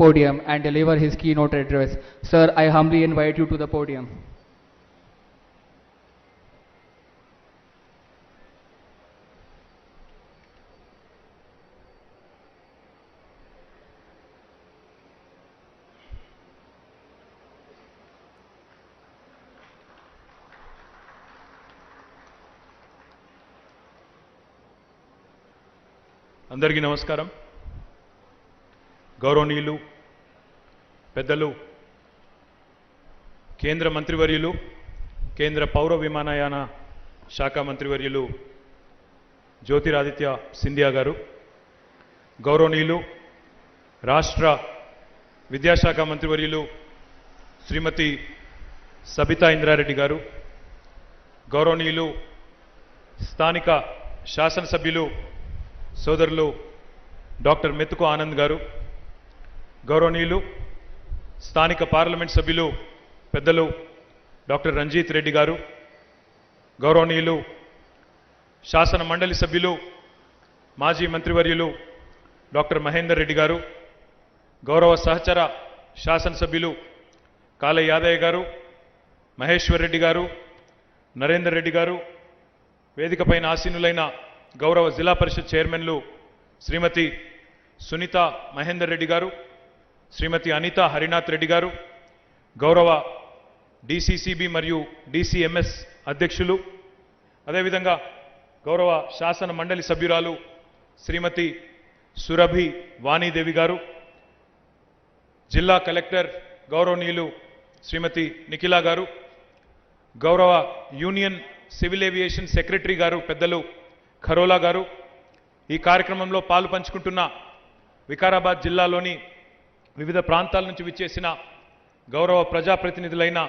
podium and deliver his keynote address. Sir, I humbly invite you to the podium. అందరికీ నమస్కారం. గౌరవనీయులు పెద్దలు కేంద్ర మంత్రివర్యులు, కేంద్ర పౌర విమానయాన శాఖ మంత్రివర్యులు జ్యోతిరాదిత్య సింధియా గారు, గౌరవనీయులు రాష్ట్ర విద్యాశాఖ మంత్రివర్యులు శ్రీమతి సబితా ఇంద్రారెడ్డి గారు, గౌరవనీయులు స్థానిక శాసనసభ్యులు సోదరులు డాక్టర్ మెతుకు ఆనంద్ గారు, గౌరవనీయులు స్థానిక పార్లమెంట్ సభ్యులు పెద్దలు డాక్టర్ రంజిత్ రెడ్డి గారు, గౌరవనీయులు శాసన మండలి సభ్యులు మాజీ మంత్రివర్యులు డాక్టర్ మహేందర్ రెడ్డి గారు, గౌరవ సహచర శాసనసభ్యులు కాళ యాదయ్య గారు, మహేశ్వర్ రెడ్డి గారు, నరేందర్ రెడ్డి గారు, వేదికపైన ఆసీనులైన గౌరవ జిల్లా పరిషత్ చైర్మన్లు శ్రీమతి సునీత మహేందర్ రెడ్డి గారు, శ్రీమతి అనిత హరినాథ్ రెడ్డి గారు, గౌరవ డిసిసిబి మరియు డిసిఎంఎస్ అధ్యక్షులు, అదేవిధంగా గౌరవ శాసన మండలి సభ్యురాలు శ్రీమతి సురభి వాణీదేవి గారు, జిల్లా కలెక్టర్ గౌరవనీయులు శ్రీమతి నిఖిలా గారు, గౌరవ యూనియన్ సివిల్ ఏవియేషన్ సెక్రటరీ గారు పెద్దలు ఖరోలా గారు, ఈ కార్యక్రమంలో పాలు పంచుకుంటున్న వికారాబాద్ జిల్లాలోని వివిధ ప్రాంతాల నుంచి విచ్చేసిన గౌరవ ప్రజాప్రతినిధులైన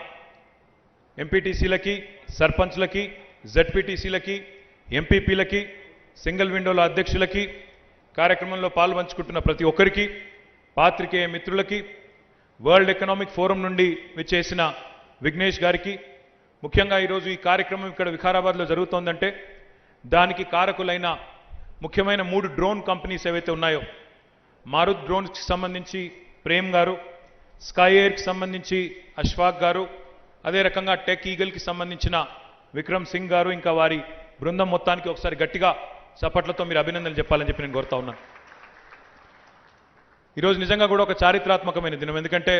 ఎంపీటీసీలకి, సర్పంచ్లకి, జెడ్పీటీసీలకి, ఎంపీపీలకి, సింగిల్ విండోల అధ్యక్షులకి, కార్యక్రమంలో పాలు పంచుకుంటున్న ప్రతి ఒక్కరికి, పాత్రికేయ మిత్రులకి, వరల్డ్ ఎకనామిక్ ఫోరం నుండి విచ్చేసిన విఘ్నేష్ గారికి, ముఖ్యంగా ఈరోజు ఈ కార్యక్రమం ఇక్కడ వికారాబాద్లో జరుగుతోందంటే దానికి కారకులైన ముఖ్యమైన 3 డ్రోన్ కంపెనీస్ ఏవైతే ఉన్నాయో, మారుత్ డ్రోన్స్కి సంబంధించి ప్రేమ్ గారు, స్కై ఎయిర్కి సంబంధించి అశ్వాక్ గారు, అదే రకంగా టెక్ ఈగల్కి సంబంధించిన విక్రమ్ సింగ్ గారు, ఇంకా వారి బృందం మొత్తానికి ఒకసారి గట్టిగా చప్పట్లతో మీరు అభినందనలు చెప్పాలని చెప్పి నేను కోరుతా ఉన్నాను. ఈరోజు నిజంగా కూడా ఒక చారిత్రాత్మకమైన దినం. ఎందుకంటే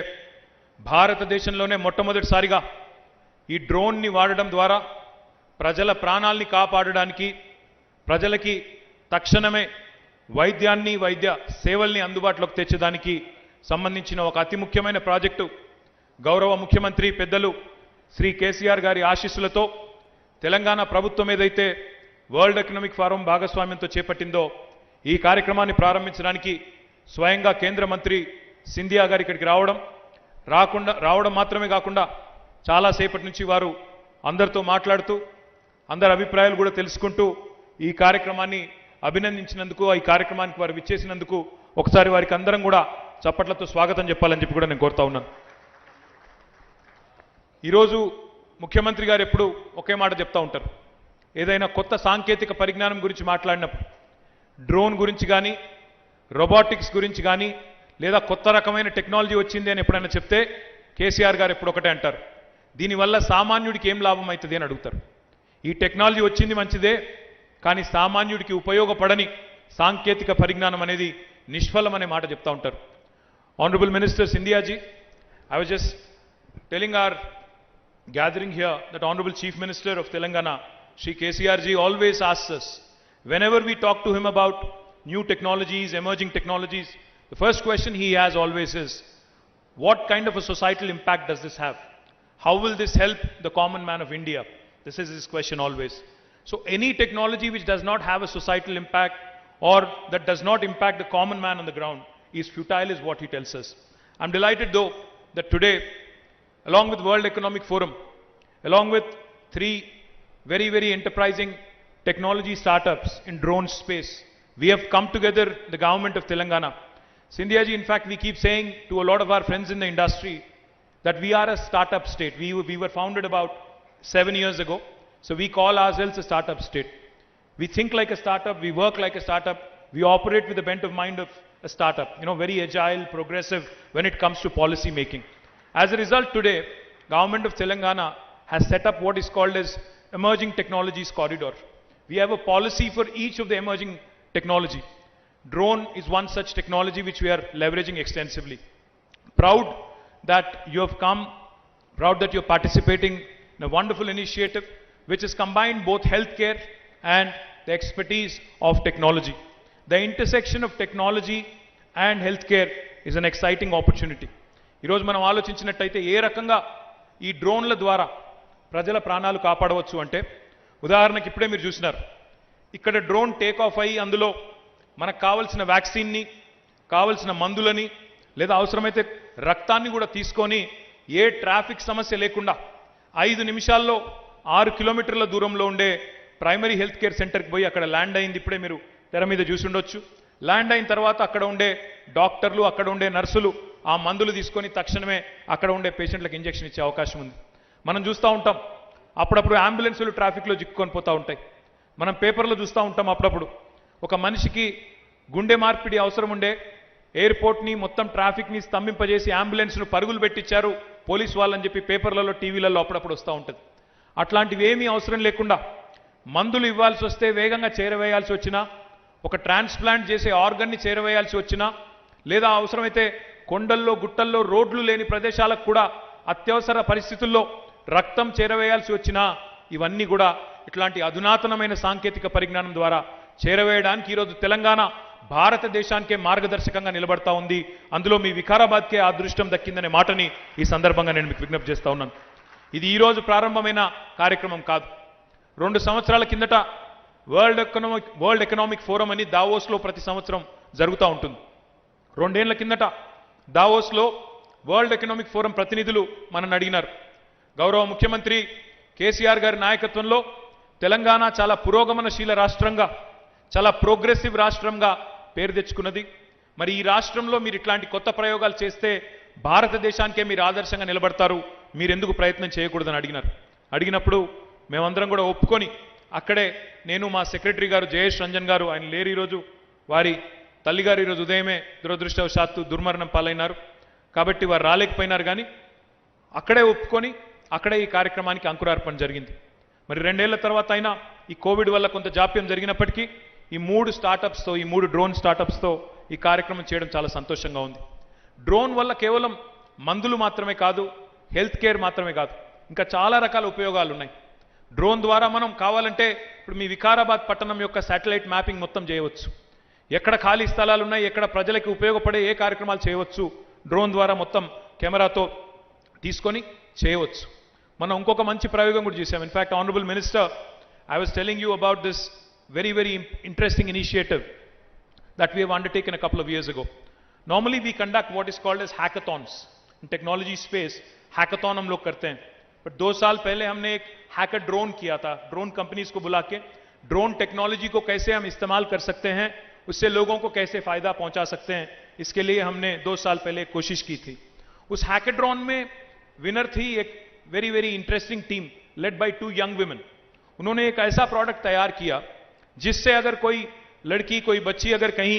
భారతదేశంలోనే మొట్టమొదటిసారిగా ఈ డ్రోన్ని వాడడం ద్వారా ప్రజల ప్రాణాల్ని కాపాడడానికి, ప్రజలకి తక్షణమే వైద్యాన్ని, వైద్య సేవల్ని అందుబాటులోకి తెచ్చడానికి సంబంధించిన ఒక అతి ముఖ్యమైన ప్రాజెక్టు గౌరవ ముఖ్యమంత్రి పెద్దలు శ్రీ కేసీఆర్ గారి ఆశీస్సులతో తెలంగాణ ప్రభుత్వం ఏదైతే వరల్డ్ ఎకనామిక్ ఫోరం భాగస్వామ్యంతో చేపట్టిందో ఈ కార్యక్రమాన్ని ప్రారంభించడానికి స్వయంగా కేంద్ర మంత్రి సింధియా గారు ఇక్కడికి రావడం మాత్రమే కాకుండా చాలాసేపటి నుంచి వారు అందరితో మాట్లాడుతూ అందరి అభిప్రాయాలు కూడా తెలుసుకుంటూ ఈ కార్యక్రమాన్ని అభినందించినందుకు, ఈ కార్యక్రమానికి వారు విచ్చేసినందుకు ఒకసారి వారికి అందరం కూడా చప్పట్లతో స్వాగతం చెప్పాలని చెప్పి కూడా నేను కోరుతా ఉన్నాను. ఈరోజు ముఖ్యమంత్రి గారు ఎప్పుడు ఒకే మాట చెప్తా ఉంటారు, ఏదైనా కొత్త సాంకేతిక పరిజ్ఞానం గురించి మాట్లాడినప్పుడు, డ్రోన్ గురించి కానీ, రోబోటిక్స్ గురించి కానీ, లేదా కొత్త రకమైన టెక్నాలజీ వచ్చింది అని ఎప్పుడైనా చెప్తే కేసీఆర్ గారు ఎప్పుడు ఒకటే అంటారు, దీనివల్ల సామాన్యుడికి ఏం లాభం అవుతుంది అని అడుగుతారు. ఈ టెక్నాలజీ వచ్చింది మంచిదే, కానీ సామాన్యుడికి ఉపయోగపడని సాంకేతిక పరిజ్ఞానం అనేది నిష్ఫలం అనే మాట చెప్తా ఉంటారు. Honourable minister Scindia ji, I was just telling our gathering here that Honorable Chief Minister of Telangana, Shri KCR ji, always asks us, whenever we talk to him about new technologies, emerging technologies, the first question he has always is, what kind of a societal impact does this have? How will this help the common man of India? This is his question always. So any technology which does not have a societal impact or that does not impact the common man on the ground is futile, is what he tells us. I'm delighted though that today, along with World Economic Forum, along with 3 very, very enterprising technology startups in drone space, we have come together, the government of Telangana. Scindia ji, in fact, we keep saying to a lot of our friends in the industry that we are a startup state. We were founded about 7 years ago, so we call ourselves a startup state. We think like a startup, we work like a startup, we operate with the bent of mind of a startup, very agile, progressive when it comes to policy making. As a result, today, Government of Telangana has set up what is called as Emerging Technologies Corridor. We have a policy for each of the emerging technology. Drone is one such technology which we are leveraging extensively. Proud that you have come, proud that you're participating in a wonderful initiative which has combined both healthcare and the expertise of technology. The intersection of technology and healthcare is an exciting opportunity. ఈరోజు మనం ఆలోచించినట్టయితే ఏ రకంగా ఈ డ్రోన్ల ద్వారా ప్రజల ప్రాణాలు కాపాడవచ్చు అంటే, ఉదాహరణకి ఇప్పుడే మీరు చూసినారు, ఇక్కడ డ్రోన్ టేక్ ఆఫ్ అయ్యి అందులో మనకు కావలసిన వ్యాక్సిన్ని, కావలసిన మందులని, లేదా అవసరమైతే రక్తాన్ని కూడా తీసుకొని ఏ ట్రాఫిక్ సమస్య లేకుండా 5 నిమిషాల్లో 6 కిలోమీటర్ల దూరంలో ఉండే ప్రైమరీ హెల్త్ కేర్ సెంటర్కి పోయి అక్కడ ల్యాండ్ అయింది. ఇప్పుడే మీరు తెర మీద చూసి ఉండొచ్చు. ల్యాండ్ అయిన తర్వాత అక్కడ ఉండే డాక్టర్లు, అక్కడ ఉండే నర్సులు ఆ మందులు తీసుకొని తక్షణమే అక్కడ ఉండే పేషెంట్లకు ఇంజెక్షన్ ఇచ్చే అవకాశం ఉంది. మనం చూస్తూ ఉంటాం అప్పుడప్పుడు అంబులెన్సులు ట్రాఫిక్లో చిక్కుకొని పోతూ ఉంటాయి. మనం పేపర్లో చూస్తూ ఉంటాం అప్పుడప్పుడు ఒక మనిషికి గుండె మార్పిడి అవసరం ఉండే ఎయిర్పోర్ట్ని మొత్తం ట్రాఫిక్ని స్తంభింపజేసి అంబులెన్స్ను పరుగులు పెట్టించారు పోలీసు వాళ్ళని చెప్పి పేపర్లలో, టీవీలలో అప్పుడప్పుడు వస్తూ ఉంటుంది. అట్లాంటివి ఏమీ అవసరం లేకుండా మందులు ఇవ్వాల్సి వస్తే వేగంగా చేరవేయాల్సి వచ్చినా, ఒక ట్రాన్స్ప్లాంట్ చేసే ఆర్గన్ని చేరవేయాల్సి వచ్చినా, లేదా అవసరమైతే కొండల్లో, గుట్టల్లో, రోడ్లు లేని ప్రదేశాలకు కూడా అత్యవసర పరిస్థితుల్లో రక్తం చేరవేయాల్సి వచ్చినా, ఇవన్నీ కూడా ఇట్లాంటి అధునాతనమైన సాంకేతిక పరిజ్ఞానం ద్వారా చేరవేయడానికి ఈరోజు తెలంగాణ భారతదేశానికే మార్గదర్శకంగా నిలబడతా ఉంది. అందులో మీ వికారాబాద్కే ఆ అదృష్టం దక్కిందనే మాటని ఈ సందర్భంగా నేను మీకు విజ్ఞప్తి చేస్తా ఉన్నాను. ఇది ఈరోజు ప్రారంభమైన కార్యక్రమం కాదు. 2 సంవత్సరాల కిందట వరల్డ్ ఎకనామిక్ ఫోరం అని దావోస్లో ప్రతి సంవత్సరం జరుగుతూ ఉంటుంది. 2 ఏళ్ల కిందట దావోస్లో వరల్డ్ ఎకనామిక్ ఫోరం ప్రతినిధులు మనల్ని అడిగినారు, గౌరవ ముఖ్యమంత్రి కేసీఆర్ గారి నాయకత్వంలో తెలంగాణ చాలా పురోగమనశీల రాష్ట్రంగా, చాలా ప్రోగ్రెసివ్ రాష్ట్రంగా పేరు తెచ్చుకున్నది. మరి ఈ రాష్ట్రంలో మీరు ఇట్లాంటి కొత్త ప్రయోగాలు చేస్తే భారతదేశానికే మీరు ఆదర్శంగా నిలబడతారు, మీరెందుకు ప్రయత్నం చేయకూడదని అడిగినారు. అడిగినప్పుడు మేమందరం కూడా ఒప్పుకొని అక్కడే నేను, మా సెక్రటరీ గారు జయేష్ రంజన్ గారు, ఆయన లేరు ఈరోజు, వారి తల్లిగారు ఈరోజు ఉదయమే దురదృష్టవశాత్తు దుర్మరణం పాలైనారు కాబట్టి వారు రాలేకపోయినారు. కానీ అక్కడే ఒప్పుకొని అక్కడే ఈ కార్యక్రమానికి అంకురార్పణ జరిగింది. మరి 2 ఏళ్ల తర్వాత అయినా ఈ కోవిడ్ వల్ల కొంత జాప్యం జరిగినప్పటికీ ఈ 3 స్టార్టప్స్తో, ఈ 3 డ్రోన్ స్టార్టప్స్తో ఈ కార్యక్రమం చేయడం చాలా సంతోషంగా ఉంది. డ్రోన్ వల్ల కేవలం మందులు మాత్రమే కాదు, హెల్త్ కేర్ మాత్రమే కాదు, ఇంకా చాలా రకాల ఉపయోగాలు ఉన్నాయి. డ్రోన్ ద్వారా మనం కావాలంటే ఇప్పుడు మీ వికారాబాద్ పట్టణం యొక్క శాటిలైట్ మ్యాపింగ్ మొత్తం చేయవచ్చు. ఎక్కడ ఖాళీ స్థలాలు ఉన్నాయి, ఎక్కడ ప్రజలకు ఉపయోగపడే ఏ కార్యక్రమాలు చేయవచ్చు, డ్రోన్ ద్వారా మొత్తం కెమెరాతో తీసుకొని చేయవచ్చు. మనం ఇంకొక మంచి ప్రయోగం కూడా చేశాం. In fact honourable minister, I was telling you about this very, very interesting initiative that we have undertaken a couple of years ago. Normally we conduct what is called as hackathons. In technology space, hackathon हम लोग करते हैं. But 2 साल पहले हमने एक hacker drone किया था. ड्रोन कंपनीज को बुला के ड्रोन टेक्नोलॉजी को कैसे हम इस्तेमाल कर सकते हैं, उससे लोगों को कैसे फायदा पहुंचा सकते हैं, इसके लिए हमने 2 साल पहले कोशिश की थी. उस हैकाथॉन में विनर थी एक very, very interesting team led by 2 young women. उन्होंने एक ऐसा प्रोडक्ट तैयार किया जिससे अगर कोई लड़की, कोई बच्ची अगर कहीं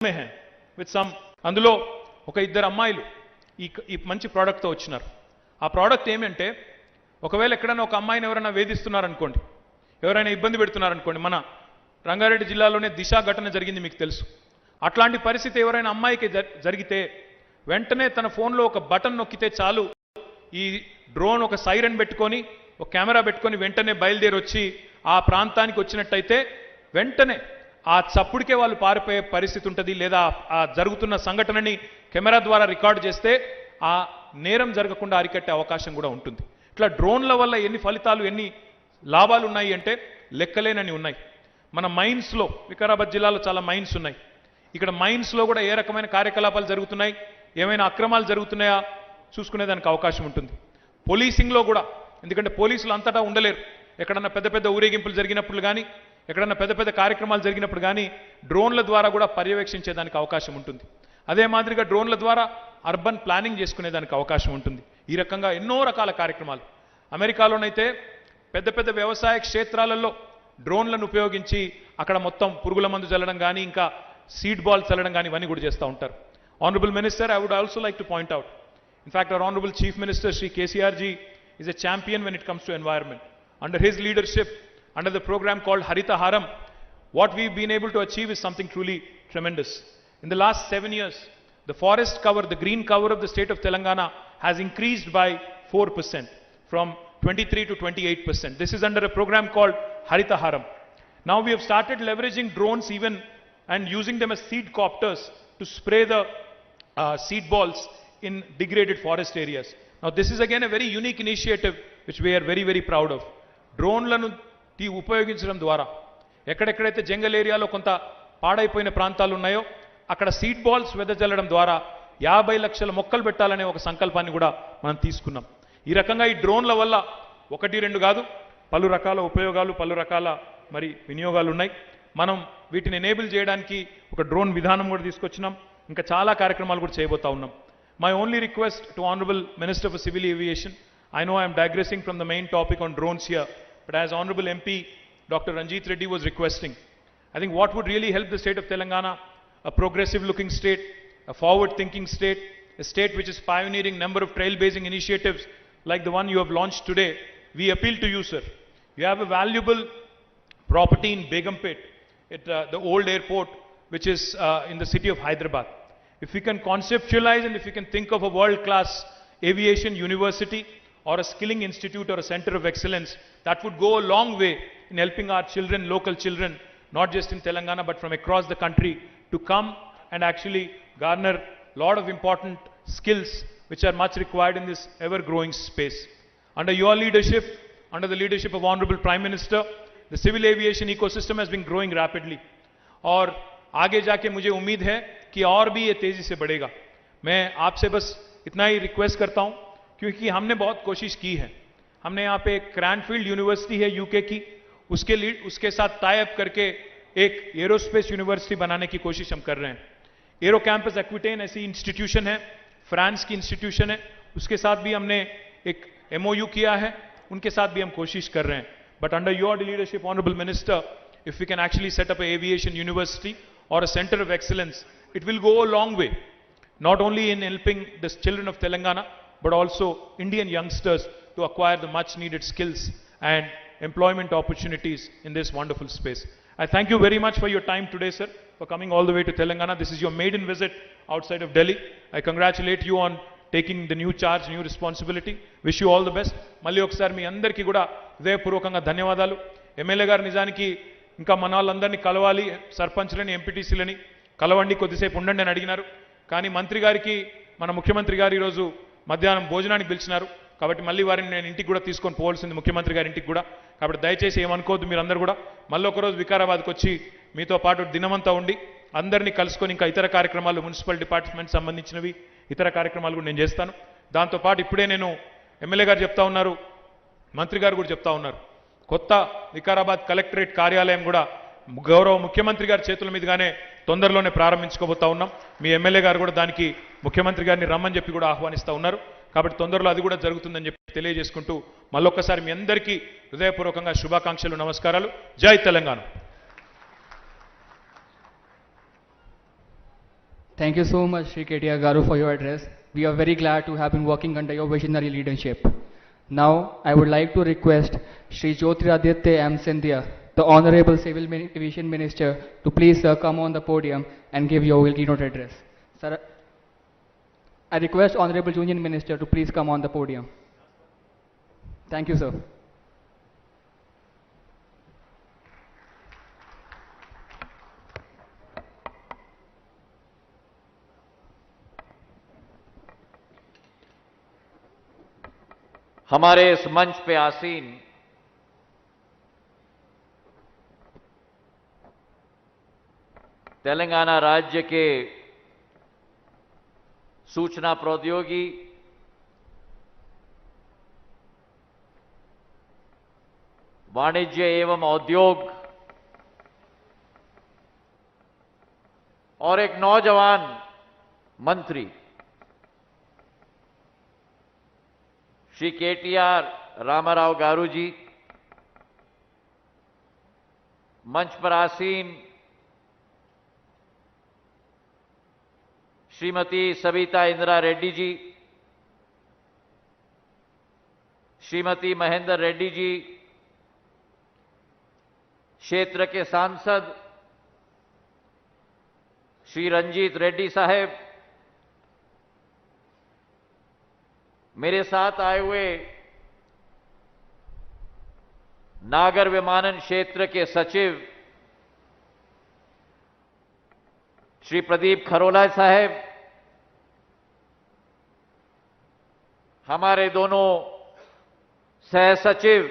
మే హై విత్ సమ్ అందులో ఒక ఇద్దరు అమ్మాయిలు ఈ మంచి ప్రోడక్ట్తో వచ్చినారు. ఆ ప్రోడక్ట్ ఏమంటే, ఒకవేళ ఎక్కడైనా ఒక అమ్మాయిని ఎవరైనా వేధిస్తున్నారనుకోండి, ఎవరైనా ఇబ్బంది పెడుతున్నారనుకోండి, మన రంగారెడ్డి జిల్లాలోనే దిశ ఘటన జరిగింది, మీకు తెలుసు. అట్లాంటి పరిస్థితి ఎవరైనా అమ్మాయికి జరిగితే వెంటనే తన ఫోన్లో ఒక బటన్ నొక్కితే చాలు, ఈ డ్రోన్ ఒక సైరన్ పెట్టుకొని ఒక కెమెరా పెట్టుకొని వెంటనే బయలుదేరి వచ్చి ఆ ప్రాంతానికి వచ్చినట్టయితే వెంటనే ఆ చప్పుడికే వాళ్ళు పారిపోయే పరిస్థితి ఉంటుంది. లేదా ఆ జరుగుతున్న సంఘటనని కెమెరా ద్వారా రికార్డు చేస్తే ఆ నేరం జరగకుండా అరికట్టే అవకాశం కూడా ఉంటుంది. ఇట్లా డ్రోన్ల వల్ల ఎన్ని ఫలితాలు, ఎన్ని లాభాలు ఉన్నాయి అంటే లెక్కలేనని ఉన్నాయి. మన మైన్స్లో, వికారాబాద్ జిల్లాలో చాలా మైన్స్ ఉన్నాయి. ఇక్కడ మైన్స్లో కూడా ఏ రకమైన కార్యకలాపాలు జరుగుతున్నాయి, ఏమైనా అక్రమాలు జరుగుతున్నాయా చూసుకునేదానికి అవకాశం ఉంటుంది. పోలీసింగ్లో కూడా, ఎందుకంటే పోలీసులు అంతటా ఉండలేరు. ఎక్కడన్నా పెద్ద పెద్ద ఊరేగింపులు జరిగినప్పుడు కానీ, ఎక్కడన్నా పెద్ద పెద్ద కార్యక్రమాలు జరిగినప్పుడు కానీ డ్రోన్ల ద్వారా కూడా పర్యవేక్షించేదానికి అవకాశం ఉంటుంది. అదే మాదిరిగా డ్రోన్ల ద్వారా అర్బన్ ప్లానింగ్ చేసుకునేదానికి అవకాశం ఉంటుంది. ఈ రకంగా ఎన్నో రకాల కార్యక్రమాలు. అమెరికాలోనైతే పెద్ద పెద్ద వ్యవసాయ క్షేత్రాలలో డ్రోన్లను ఉపయోగించి అక్కడ మొత్తం పురుగుల మందు చల్లడం కానీ, ఇంకా సీడ్ బాల్ చల్లడం కానీ ఇవన్నీ కూడా చేస్తూ ఉంటారు. Honorable Minister, I would also like to point out, in fact, our Honorable Chief Minister, Shri KTR ji, is a champion when it comes to environment. Under his leadership, under the program called Harita Haram, what we've been able to achieve is something truly tremendous. In the last 7 years, the forest cover, the green cover of the state of Telangana has increased by 4%, from 23 to 28%. This is under a program called Harita Haram. Now we have started leveraging drones even and using them as seed copters to spray the seed balls in degraded forest areas. Now this is again a very unique initiative which we are very, very proud of. డ్రోన్లను ఉపయోగించడం ద్వారా ఎక్కడెక్కడైతే జంగల్ ఏరియాలో కొంత పాడైపోయిన ప్రాంతాలు ఉన్నాయో అక్కడ seed balls వెదజల్లడం ద్వారా 50 లక్షల మొక్కలు పెట్టాలనే ఒక సంకల్పాన్ని కూడా మనం తీసుకున్నాం. ఈ రకంగా ఈ డ్రోన్ల వల్ల 1-2 కాదు, పలు రకాల ఉపయోగాలు, పలు రకాల మరి వినియోగాలు ఉన్నాయి. మనం వీటిని ఎనేబుల్ చేయడానికి ఒక డ్రోన్ విధానం కూడా తీసుకొచ్చినాం. ఇంకా చాలా కార్యక్రమాలు కూడా చేయబోతా ఉన్నాం. My only request to Honorable Minister for Civil Aviation, I know I am digressing from the main topic on drones here, but as Honorable MP Dr. Ranjit Reddy was requesting, I think what would really help the state of Telangana, a progressive looking state, a forward thinking state, a state which is pioneering number of trailblazing initiatives like the one you have launched today, we appeal to you, sir. You have a valuable property in Begumpet, at the old airport, which is in the city of Hyderabad. If we can conceptualize and if we can think of a world-class aviation university or a skilling institute or a center of excellence, that would go a long way in helping our children, local children, not just in Telangana but from across the country, to come and actually garner a lot of important skills which are much required in this ever-growing space. Under your leadership, under the leadership of Honorable Prime Minister, the civil aviation ecosystem has been growing rapidly. और आगे जाके मुझे उम्मीद है कि और भी ये तेजी से बढ़ेगा. मैं आपसे बस इतना ही रिक्वेस्ट करता हूं, क्योंकि हमने बहुत कोशिश की है. हमने यहाँ पे क्रैनफील्ड यूनिवर्सिटी है यूके की, उसके साथ टाई अप करके एक एरोस्पेस यूनिवर्सिटी बनाने की कोशिश हम कर रहे हैं. एरो कैंपस एक्विटेन ऐसी इंस्टीट्यूशन है, फ्रांस की इंस्टीट्यूशन है, उसके साथ भी हमने एक MOU किया है, उनके साथ भी हम कोशिश कर रहे हैं. But under your leadership, Honorable Minister, if we can actually set up an aviation university or a center of excellence, it will go a long way, not only in helping the children of Telangana, but also Indian youngsters to acquire the much needed skills and employment opportunities in this wonderful space. I thank you very much for your time today, sir, for coming all the way to Telangana. This is your maiden visit outside of Delhi. I congratulate you on taking the new charge, new responsibility. Wish you all the best. మళ్ళీ ఒకసారి మీ అందరికీ కూడా హృదయపూర్వకంగా ధన్యవాదాలు. MLA గారు నిజానికి ఇంకా మన వాళ్ళందరినీ కలవాలి, సర్పంచ్లని, ఎంపీటీసీలని కలవండి, కొద్దిసేపు ఉండండి అని అడిగినారు. కానీ మంత్రి గారికి, మన ముఖ్యమంత్రి గారు ఈరోజు మధ్యాహ్నం భోజనానికి పిలిచినారు. కాబట్టి మళ్ళీ వారిని నేను ఇంటికి కూడా తీసుకొని పోవాల్సింది, ముఖ్యమంత్రి గారి ఇంటికి కూడా. కాబట్టి దయచేసి ఏమనుకోవద్దు మీరందరూ కూడా. మళ్ళీ ఒకరోజు వికారాబాద్కి వచ్చి మీతో పాటు దినమంతా ఉండి అందరినీ కలుసుకొని ఇంకా ఇతర కార్యక్రమాలు, మున్సిపల్ డిపార్ట్మెంట్ సంబంధించినవి ఇతర కార్యక్రమాలు కూడా నేను చేస్తాను. దాంతోపాటు ఇప్పుడే నేను ఎమ్మెల్యే గారు చెప్తా ఉన్నారు, మంత్రి గారు కూడా చెప్తా ఉన్నారు, కొత్త వికారాబాద్ కలెక్టరేట్ కార్యాలయం కూడా గౌరవ ముఖ్యమంత్రి గారి చేతుల మీదుగానే తొందరలోనే ప్రారంభించుకోబోతా ఉన్నాం. మీ ఎమ్మెల్యే గారు కూడా దానికి ముఖ్యమంత్రి గారిని రమ్మని చెప్పి కూడా ఆహ్వానిస్తూ ఉన్నారు. కాబట్టి తొందరలో అది కూడా జరుగుతుందని చెప్పి తెలియజేసుకుంటూ మళ్ళొక్కసారి మీ అందరికీ హృదయపూర్వకంగా శుభాకాంక్షలు, నమస్కారాలు. జై Telangana. Thank you so much, Shri KTR Garu, for your address. We are very glad to have been working under your visionary leadership. Now, I would like to request Shri Jyotiraditya M. Scindia, the Honorable Civil Aviation Minister, to please come on the podium and give your keynote address. Sir, I request Honorable Union Minister to please come on the podium. Thank you, sir. हमारे इस मंच पे आसीन तेलंगाना राज्य के सूचना प्रौद्योगिकी, वाणिज्य एवं उद्योग और एक नौजवान मंत्री श्री KTR रामाराव गारू जी, मंच पर आसीन श्रीमती सविता इंदिरा रेड्डी जी, श्रीमती महेंद्र रेड्डी जी, क्षेत्र के सांसद श्री रंजीत रेड्डी साहब, मेरे साथ आए हुए नागर विमानन क्षेत्र के सचिव श्री प्रदीप खरोला साहब, हमारे दोनों सह सचिव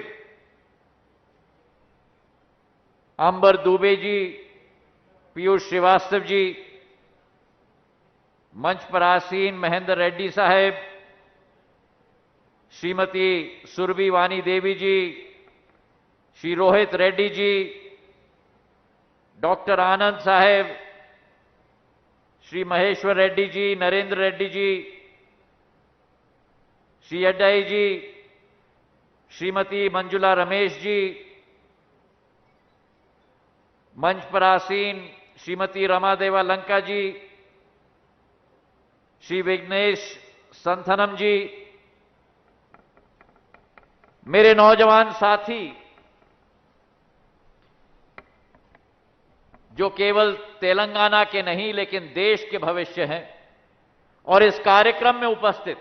अंबर दुबे जी, पीयूष श्रीवास्तव जी, मंच पर आसीन महेंद्र रेड्डी साहब, श्रीमती सुरभि वानी देवी जी, श्री रोहित रेड्डी जी, डॉक्टर आनंद साहब, श्री महेश्वर रेड्डी जी, नरेंद्र रेड्डी जी, श्री अड्डाई जी, श्रीमती मंजुला रमेश जी, मंच पर आसीन श्रीमती रमादेवा लंका जी, श्री विघ्नेश संथनम जी, मेरे नौजवान साथी जो केवल तेलंगाना के नहीं लेकिन देश के भविष्य हैं और इस कार्यक्रम में उपस्थित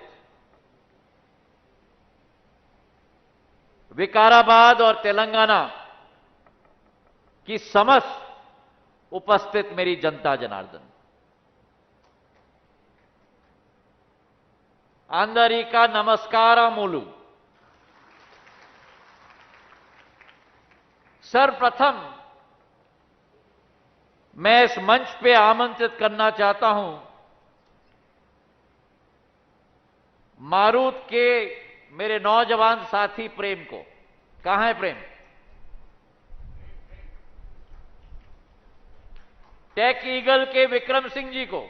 विकाराबाद और तेलंगाना की समस्त उपस्थित मेरी जनता जनार्दन, अंदरी का नमस्कारमुलु। सर्वप्रथम मैं इस मंच पे आमंत्रित करना चाहता हूं मारूत के मेरे नौजवान साथी प्रेम को। कहां है प्रेम? टेक ईगल के विक्रम सिंह जी को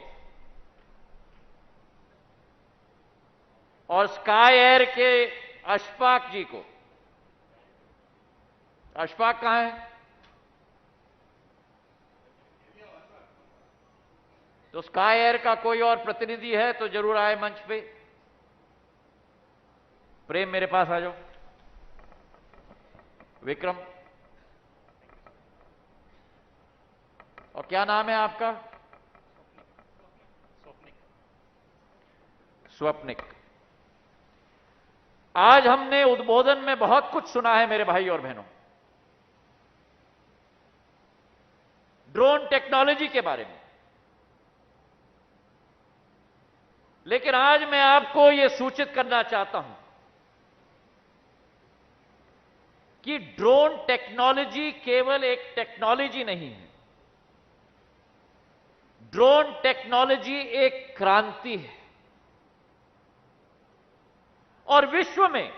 और स्काई एयर के अशफाक जी को। अशफाक कहां है? तो स्काई एयर का कोई और प्रतिनिधि है तो जरूर आए मंच पे। प्रेम मेरे पास आ जाओ। विक्रम, और क्या नाम है आपका? स्वप्निक। आज हमने उद्बोधन में बहुत कुछ सुना है मेरे भाई और बहनों, ड्रोन टेक्नोलॉजी के बारे में, लेकिन आज मैं आपको यह सूचित करना चाहता हूं कि ड्रोन टेक्नोलॉजी केवल एक टेक्नोलॉजी नहीं है, ड्रोन टेक्नोलॉजी एक क्रांति है। और विश्व में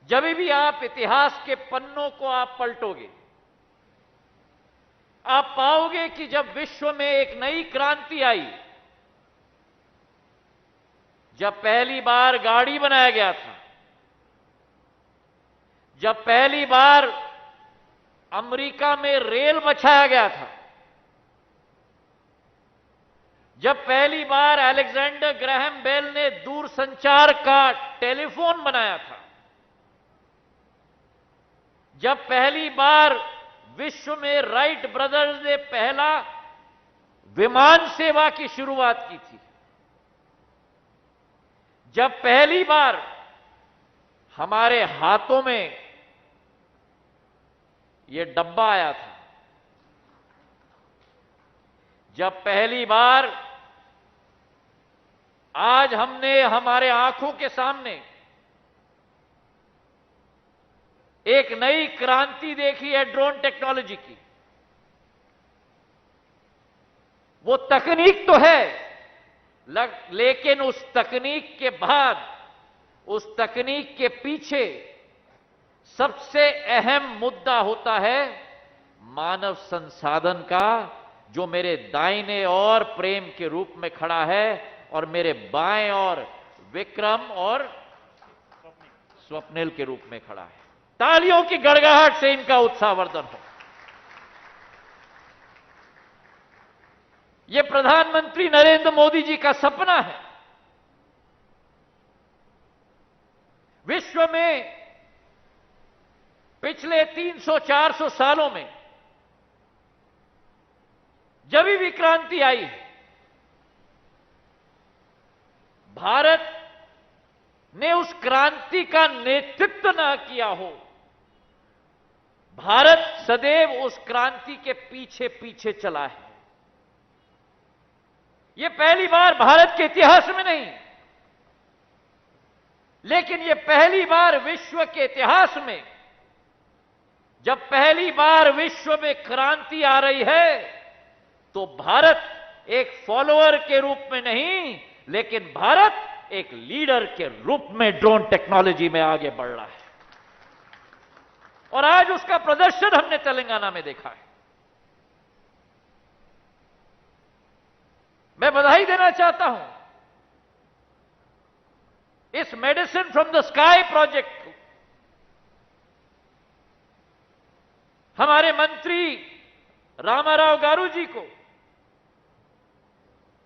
जब भी आप इतिहास के पन्नों को आप पलटोगे, आप पाओगे कि जब विश्व में एक नई क्रांति आई, जब पहली बार गाड़ी बनाया गया था, जब पहली बार अमेरिका में रेल बछाया गया था, जब पहली बार अलेक्जेंडर ग्राहम बेल ने दूरसंचार का टेलीफोन बनाया था, जब पहली बार विश्व में राइट ब्रदर्स ने पहला विमान सेवा की शुरुआत की थी, जब पहली बार हमारे हाथों में यह डब्बा आया था, जब पहली बार आज हमने हमारे आंखों के सामने एक नई क्रांति देखी है ड्रोन टेक्नोलॉजी की। वो तकनीक तो है, लेकिन उस तकनीक के बाद, उस तकनीक के पीछे सबसे अहम मुद्दा होता है मानव संसाधन का, जो मेरे दाहिने ओर प्रेम के रूप में खड़ा है और मेरे बाएं ओर विक्रम और स्वप्निल के रूप में खड़ा है। तालियों की गड़गड़ाहट से इनका उत्साहवर्धन हो। यह प्रधानमंत्री नरेंद्र मोदी जी का सपना है। विश्व में पिछले 300-400 सालों में जब भी क्रांति आई, भारत ने उस क्रांति का नेतृत्व न किया हो, भारत सदैव उस क्रांति के पीछे पीछे चला है। यह पहली बार भारत के इतिहास में नहीं, लेकिन यह पहली बार विश्व के इतिहास में, जब पहली बार विश्व में क्रांति आ रही है, तो भारत एक फॉलोअर के रूप में नहीं, लेकिन भारत एक लीडर के रूप में ड्रोन टेक्नोलॉजी में आगे बढ़ रहा है। और आज उसका प्रदर्शन हमने तेलंगाना में देखा है। मैं बधाई देना चाहता हूं इस medicine from the sky project को हमारे मंत्री रामाराव गारू जी को,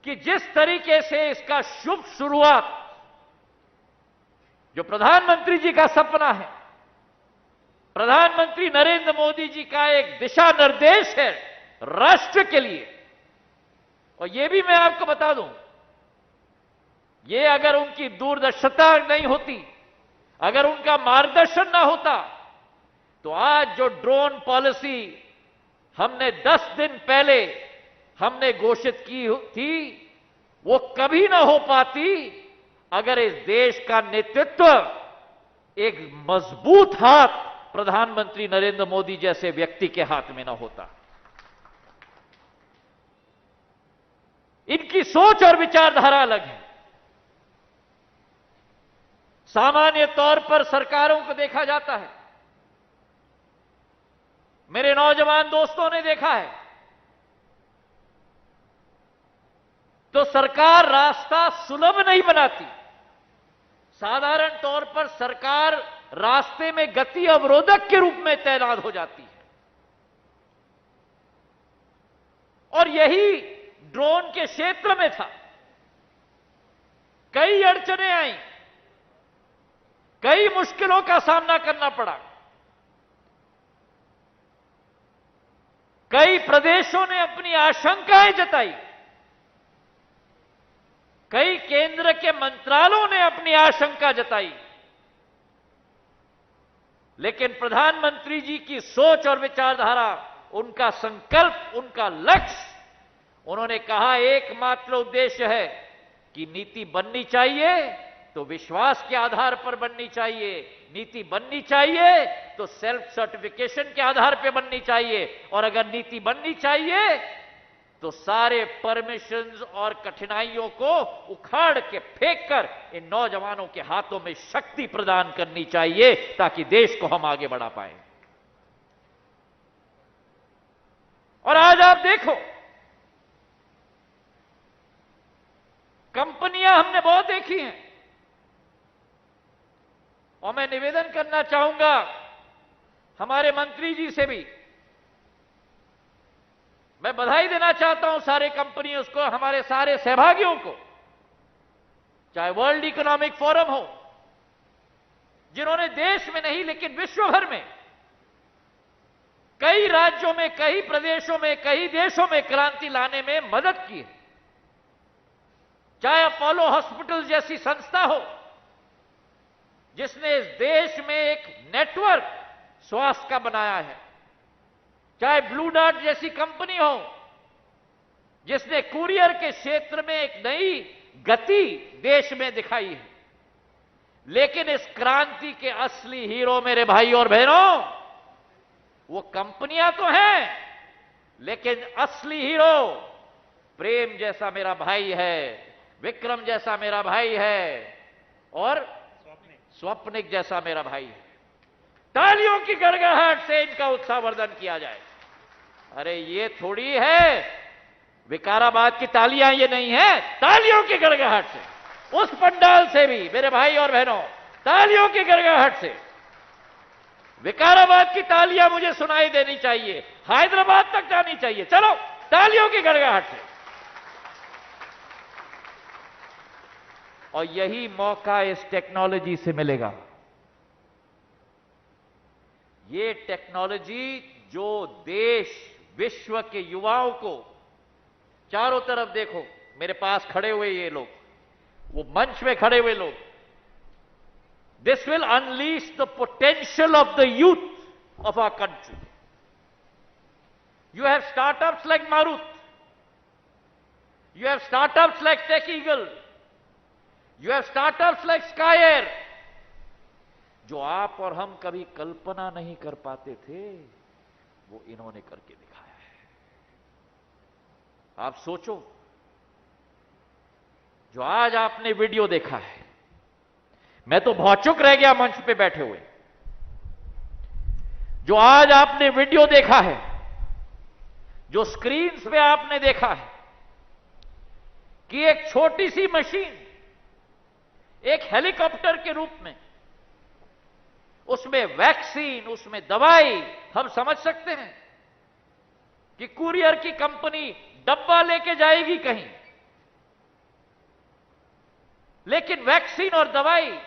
कि जिस तरीके से इसका शुभ शुरुआत, जो प्रधानमंत्री जी का सपना है, प्रधानमंत्री नरेंद्र मोदी जी का एक दिशा निर्देश है राष्ट्र के लिए। और यह भी मैं आपको बता दूं, ये अगर उनकी दूरदर्शिता नहीं होती, अगर उनका मार्गदर्शन ना होता, तो आज जो ड्रोन पॉलिसी हमने 10 दिन पहले हमने घोषित की थी, वो कभी ना हो पाती अगर इस देश का नेतृत्व एक मजबूत हाथ प्रधानमंत्री नरेंद्र मोदी जैसे व्यक्ति के हाथ में ना होता। इनकी सोच और विचारधारा अलग है। सामान्य तौर पर सरकारों को देखा जाता है, मेरे नौजवान दोस्तों ने देखा है, तो सरकार रास्ता सुलभ नहीं बनाती। साधारण तौर पर सरकार रास्ते में गति अवरोधक के रूप में तैनात हो जाती है। और यही ड्रोन के क्षेत्र में था। कई अड़चनें आई, कई मुश्किलों का सामना करना पड़ा। कई प्रदेशों ने अपनी आशंकाएं जताई, कई केंद्र के मंत्रालयों ने अपनी आशंका जताई, लेकिन प्रधानमंत्री जी की सोच और विचारधारा, उनका संकल्प, उनका लक्ष्य, उन्होंने कहा एकमात्र उद्देश्य है कि नीति बननी चाहिए तो विश्वास के आधार पर बननी चाहिए, नीति बननी चाहिए तो सेल्फ सर्टिफिकेशन के आधार पर बननी चाहिए, और अगर नीति बननी चाहिए तो सारे परमिशंस और कठिनाइयों को उखाड़ के फेंक कर इन नौजवानों के हाथों में शक्ति प्रदान करनी चाहिए, ताकि देश को हम आगे बढ़ा पाए। और आज आप देखो, कंपनियां हमने बहुत देखी हैं, और मैं निवेदन करना चाहूंगा हमारे मंत्री जी से भी मैं बधाई देना चाहता हूं सारे कंपनियों को, हमारे सारे सहभागियों को, चाहे वर्ल्ड इकोनॉमिक फोरम हो, जिन्होंने देश में नहीं लेकिन विश्व भर में कई राज्यों में, कई प्रदेशों में, कई देशों में क्रांति लाने में मदद की है। चाहे अपोलो हॉस्पिटल जैसी संस्था हो, जिसने इस देश में एक नेटवर्क स्वास्थ्य का बनाया है, चाहे ब्लू डार्ट जैसी कंपनी हो, जिसने कुरियर के क्षेत्र में एक नई गति देश में दिखाई है। लेकिन इस क्रांति के असली हीरो मेरे भाई और बहनों, वो कंपनियां तो हैं, लेकिन असली हीरो प्रेम जैसा मेरा भाई है, विक्रम जैसा मेरा भाई है, और स्वप्निक जैसा मेरा भाई है। तालियों की गड़गड़ाहट से इनका उत्साहवर्धन किया जाए। अरे ये थोड़ी है विकाराबाद की तालियां, ये नहीं है, तालियों की गड़गड़ाहट से, उस पंडाल से भी मेरे भाई और बहनों, तालियों की गड़गड़ाहट से विकाराबाद की तालियां मुझे सुनाई देनी चाहिए, हैदराबाद तक जानी चाहिए। चलो तालियों की गड़गड़ाहट से। और यही मौका इस टेक्नोलॉजी से मिलेगा। ये टेक्नोलॉजी जो देश, विश्व के युवाओं को, चारों तरफ देखो मेरे पास खड़े हुए ये लोग, वो मंच में खड़े हुए लोग, this will unleash the potential of the youth of our country. You have startups like Marut. You have startups like Tech Eagle. You have startups like SkyAir. जो आप और हम कभी कल्पना नहीं कर पाते थे, वो इन्होंने करके दिखाया है। आप सोचो, जो आज आपने वीडियो देखा है, मैं तो भौचुक रह गया मंच पे बैठे हुए। जो आज आपने वीडियो देखा है, जो स्क्रीन्स पे आपने देखा है कि एक छोटी सी मशीन एक हेलीकॉप्टर के रूप में, उसमें वैक्सीन, उसमें दवाई, हम समझ सकते हैं कि कुरियर की कंपनी डब्बा लेके जाएगी कहीं, लेकिन वैक्सीन और दवाई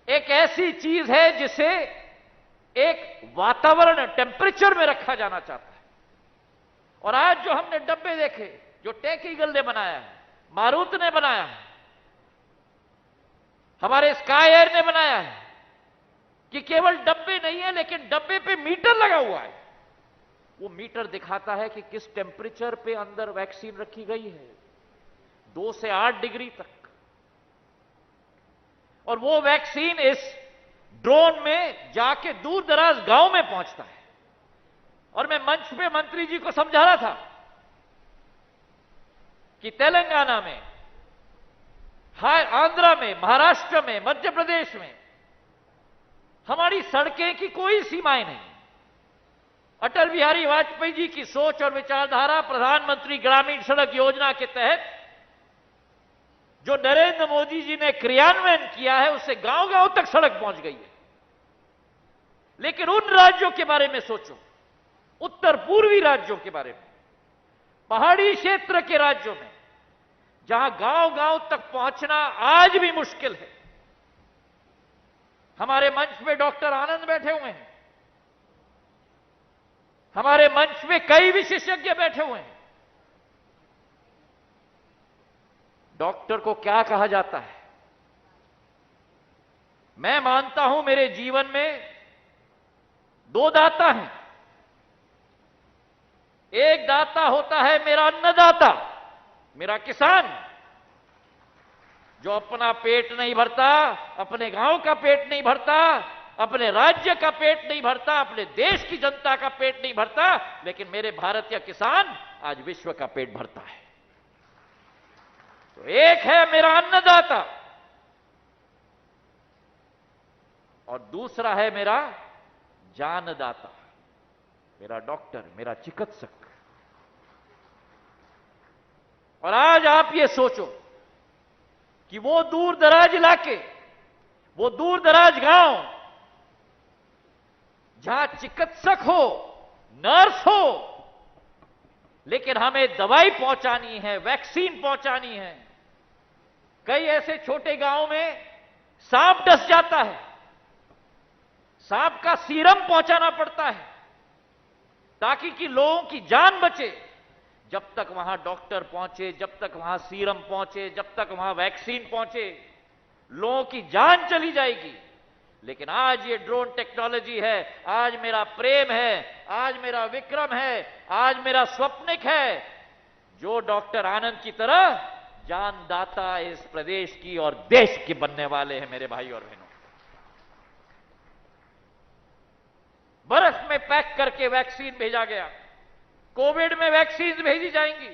एक ऐसी चीज है जिसे एक वातावरण, टेम्परेचर में रखा जाना चाहता है। और आज जो हमने डब्बे देखे, जो टेक ईगल ने बनाया है, मारुत ने बनाया है, हमारे स्काई एयर ने बनाया है, कि केवल डब्बे नहीं है लेकिन डब्बे पे मीटर लगा हुआ है। वो मीटर दिखाता है कि किस टेम्परेचर पे अंदर वैक्सीन रखी गई है, 2 से 8 डिग्री तक। और वो वैक्सीन इस ड्रोन में जाके दूर दराज गांव में पहुंचता है। और मैं मंच पे मंत्री जी को समझा रहा था कि तेलंगाना में, आंध्रा में, महाराष्ट्र में, मध्य प्रदेश में हमारी सड़कें की कोई सीमाएं नहीं। अटल बिहारी वाजपेयी जी की सोच और विचारधारा, प्रधानमंत्री ग्रामीण सड़क योजना के तहत जो नरेंद्र मोदी जी ने क्रियान्वयन किया है, उससे गांव गांव तक सड़क पहुंच गई है। लेकिन उन राज्यों के बारे में सोचो, उत्तर पूर्वी राज्यों के बारे में, पहाड़ी क्षेत्र के राज्यों में, जहां गांव गांव तक पहुंचना आज भी मुश्किल है। हमारे मंच में डॉक्टर आनंद बैठे हुए हैं, हमारे मंच में कई विशेषज्ञ बैठे हुए हैं। डॉक्टर को क्या कहा जाता है? मैं मानता हूं मेरे जीवन में 2 दाता हैं। एक दाता होता है मेरा अन्नदाता, मेरा किसान, जो अपना पेट नहीं भरता, अपने गांव का पेट नहीं भरता, अपने राज्य का पेट नहीं भरता, अपने देश की जनता का पेट नहीं भरता, लेकिन मेरे भारतीय किसान आज विश्व का पेट भरता है। तो एक है मेरा अन्नदाता और दूसरा है मेरा जानदाता, मेरा डॉक्टर, मेरा चिकित्सक। और आज आप ये सोचो कि वो दूर दराज इलाके, वो दूर दराज गांव, जहां चिकित्सक हो, नर्स हो, लेकिन हमें दवाई पहुंचानी है, वैक्सीन पहुंचानी है। कई ऐसे छोटे गांव में सांप डस जाता है, सांप का सीरम पहुंचाना पड़ता है ताकि कि लोगों की जान बचे। जब तक वहां डॉक्टर पहुंचे, जब तक वहां सीरम पहुंचे, जब तक वहां वैक्सीन पहुंचे, लोगों की जान चली जाएगी। लेकिन आज ये ड्रोन टेक्नोलॉजी है, आज मेरा प्रेम है, आज मेरा विक्रम है, आज मेरा स्वप्निक है, जो डॉक्टर आनंद की तरह जानदाता इस प्रदेश की और देश के बनने वाले हैं मेरे भाई और बहनों। बर्फ में पैक करके वैक्सीन भेजा गया। कोविड में वैक्सीन भेजी जाएंगी,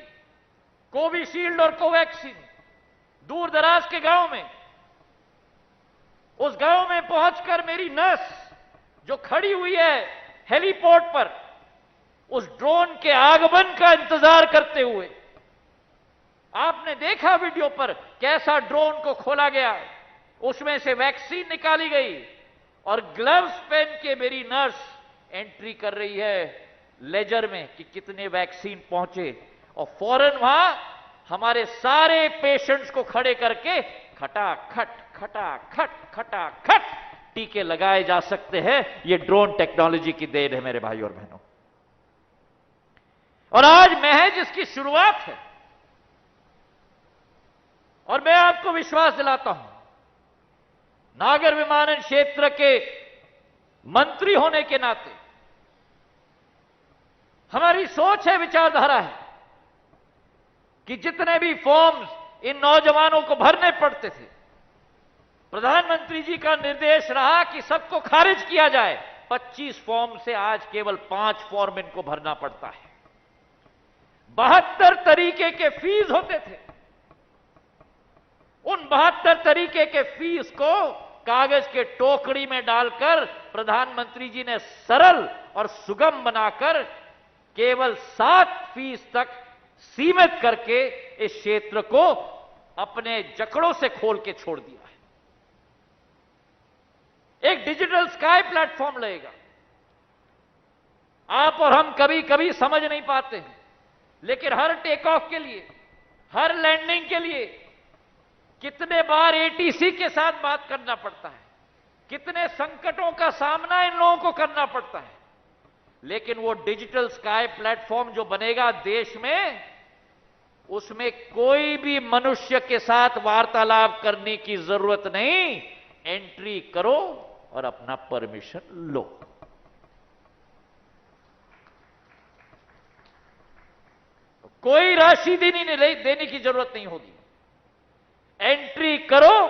कोविशील्ड और कोवैक्सीन। दूर दराज के गांव में, उस गांव में पहुंचकर मेरी नर्स जो खड़ी हुई है हेलीपोर्ट पर, उस ड्रोन के आगमन का इंतजार करते हुए, आपने देखा वीडियो पर कैसा ड्रोन को खोला गया, उसमें से वैक्सीन निकाली गई और ग्लव्स पहन के मेरी नर्स एंट्री कर रही है लेजर में कि कितने वैक्सीन पहुंचे, और फौरन वहां हमारे सारे पेशेंट्स को खड़े करके खटाखट खटाखट खटाखट टीके लगाए जा सकते हैं। ये ड्रोन टेक्नोलॉजी की देन है मेरे भाई और बहनों। और आज महज इसकी शुरुआत है। और मैं आपको विश्वास दिलाता हूं, नागर विमानन क्षेत्र के मंत्री होने के नाते हमारी सोच है, विचारधारा है कि जितने भी फॉर्म्स इन नौजवानों को भरने पड़ते थे, प्रधानमंत्री जी का निर्देश रहा कि सबको खारिज किया जाए। 25 फॉर्म से आज केवल 5 फॉर्म इनको भरना पड़ता है। 72 तरीके के फीस होते थे। उन 72 तरीके के फीस को कागज के टोकरी में डालकर प्रधानमंत्री जी ने सरल और सुगम बनाकर केवल 7 फीस तक सीमित करके इस क्षेत्र को अपने जकड़ों से खोल के छोड़ दिया है। एक डिजिटल स्काई प्लेटफॉर्म लगेगा। आप और हम कभी कभी समझ नहीं पाते हैं, लेकिन हर टेक ऑफ के लिए, हर लैंडिंग के लिए कितने बार एटीसी के साथ बात करना पड़ता है, कितने संकटों का सामना इन लोगों को करना पड़ता है। लेकिन वो डिजिटल स्काई प्लेटफॉर्म जो बनेगा देश में, उसमें कोई भी मनुष्य के साथ वार्तालाप करने की जरूरत नहीं। एंट्री करो और अपना परमिशन लो। कोई राशि देने की जरूरत नहीं होगी। एंट्री करो,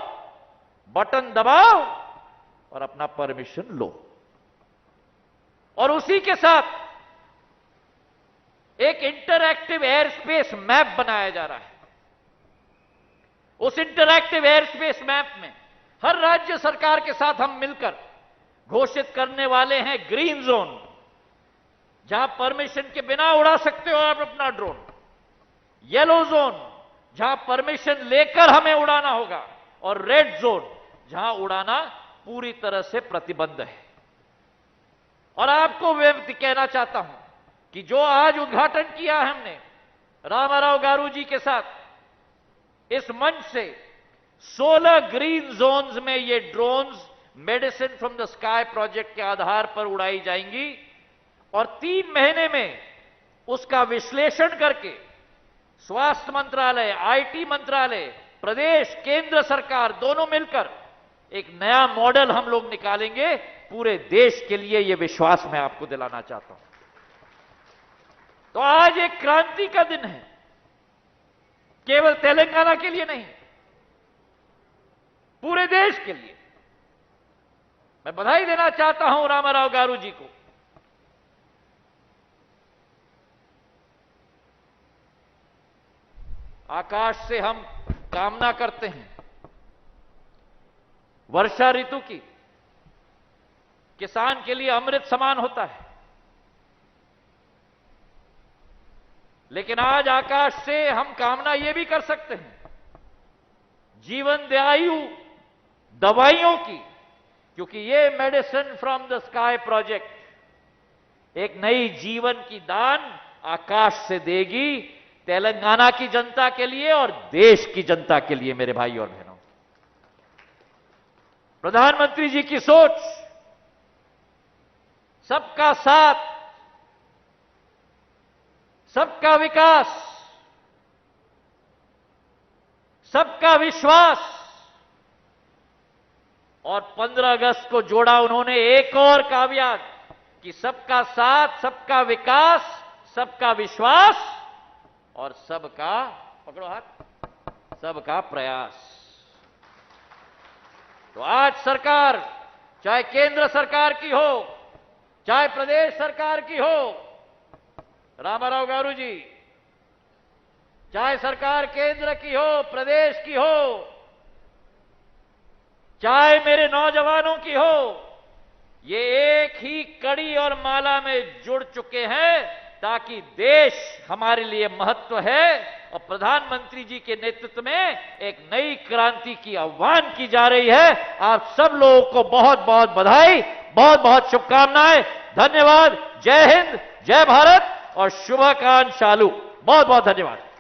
बटन दबाओ और अपना परमिशन लो। और उसी के साथ एक इंटरएक्टिव एयर स्पेस मैप बनाया जा रहा है। उस इंटरएक्टिव एयर स्पेस मैप में हर राज्य सरकार के साथ हम मिलकर घोषित करने वाले हैं ग्रीन जोन, जहां परमिशन के बिना उड़ा सकते हो आप अपना ड्रोन। येलो जोन, जहां परमिशन लेकर हमें उड़ाना होगा। और रेड जोन, जहां उड़ाना पूरी तरह से प्रतिबंध है। और आपको मैं कहना चाहता हूं कि जो आज उद्घाटन किया है हमने रामाराव गारू जी के साथ, इस मंच से 16 ग्रीन जोन्स में ये drones medicine from the sky project के आधार पर उड़ाई जाएंगी। और 3 महीने में उसका विश्लेषण करके स्वास्थ्य मंत्रालय, आईटी मंत्रालय, प्रदेश, केंद्र सरकार दोनों मिलकर एक नया मॉडल हम लोग निकालेंगे पूरे देश के लिए। यह विश्वास मैं आपको दिलाना चाहता हूं। तो आज एक क्रांति का दिन है, केवल तेलंगाना के लिए नहीं, पूरे देश के लिए। मैं बधाई देना चाहता हूं रामाराव गारू जी को। आकाश से हम कामना करते हैं वर्षा ऋतु की, किसान के लिए अमृत समान होता है। लेकिन आज आकाश से हम कामना यह भी कर सकते हैं जीवनदायु दवाइयों की, क्योंकि ये medicine from the sky project एक नई जीवन की दान आकाश से देगी, तेलंगाना की जनता के लिए और देश की जनता के लिए। मेरे भाई और बहनों, प्रधानमंत्री जी की सोच सबका साथ, सबका विकास, सबका विश्वास, और 15 अगस्त को जोड़ा उन्होंने एक और काव्यात कि सबका साथ, सबका विकास, सबका विश्वास और सबका, पकड़ो हाथ, सबका प्रयास। तो आज सरकार, चाहे केंद्र सरकार की हो, चाहे प्रदेश सरकार की हो, रामाराव गारू जी, चाहे सरकार केंद्र की हो, प्रदेश की हो, चाहे मेरे नौजवानों की हो, ये एक ही कड़ी और माला में जुड़ चुके हैं, ताकि देश हमारे लिए महत्व है और प्रधानमंत्री जी के नेतृत्व में एक नई क्रांति की आह्वान की जा रही है। आप सब लोगों को बहुत बहुत बधाई, बहुत बहुत शुभकामनाएं, धन्यवाद। जय हिंद, जय भारत और शुभकांक्षालु। बहुत बहुत धन्यवाद।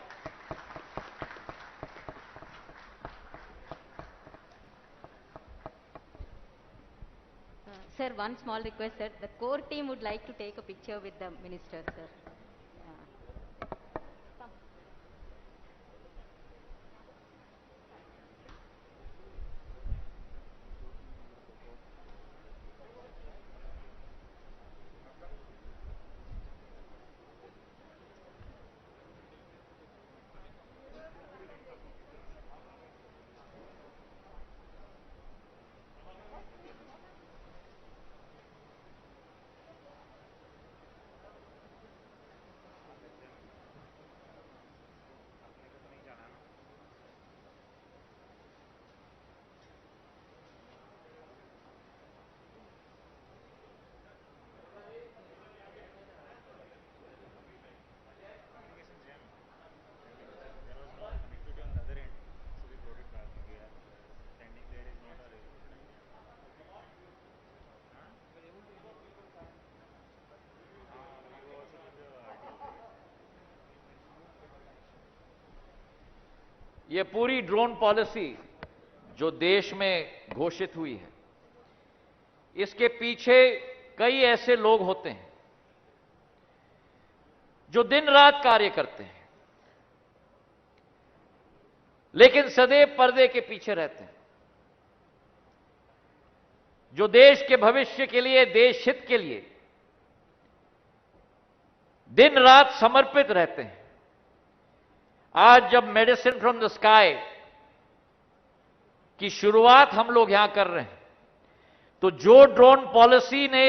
Sir, one small request, sir. The core team would like to take a picture with the minister, sir. ये पूरी ड्रोन पॉलिसी जो देश में घोषित हुई है, इसके पीछे कई ऐसे लोग होते हैं जो दिन रात कार्य करते हैं, लेकिन सदैव पर्दे के पीछे रहते हैं, जो देश के भविष्य के लिए, देश हित के लिए दिन रात समर्पित रहते हैं। आज जब मेडिसिन फ्रॉम द स्काई की शुरुआत हम लोग यहां कर रहे हैं, तो जो ड्रोन पॉलिसी ने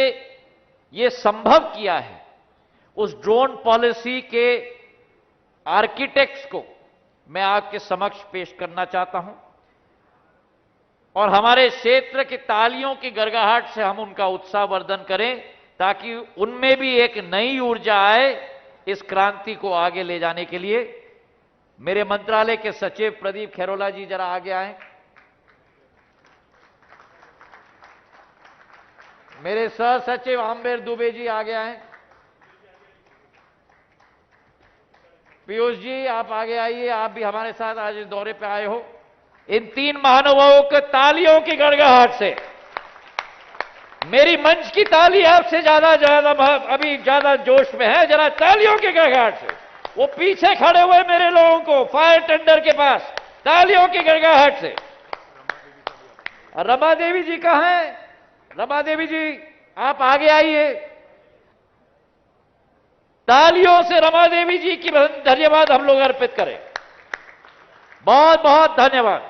यह संभव किया है, उस ड्रोन पॉलिसी के आर्किटेक्ट्स को मैं आपके समक्ष पेश करना चाहता हूं और हमारे क्षेत्र की तालियों की गड़गड़ाहट से हम उनका उत्साहवर्धन करें, ताकि उनमें भी एक नई ऊर्जा आए इस क्रांति को आगे ले जाने के लिए। मेरे मंत्रालय के सचिव प्रदीप खैरोला जी जरा आगे आए। मेरे सह सचिव आम्बेर दुबे जी आगे आए। पीयूष जी आप आगे आइए, आप भी हमारे साथ आज इस दौरे पे आए हो। इन तीन महानुभावों के तालियों की गड़गड़ाहट से, मेरी मंच की ताली आपसे ज्यादा अभी ज्यादा जोश में है, जरा तालियों की गड़गड़ाहट से। वो पीछे खड़े हुए मेरे लोगों को फायर टेंडर के पास तालियों की गड़गड़ाहट से। रमा देवी जी कहां हैं? रमा देवी जी आप आगे आइए। तालियों से रमा देवी जी की धन्यवाद हम लोग अर्पित करें। बहुत बहुत धन्यवाद।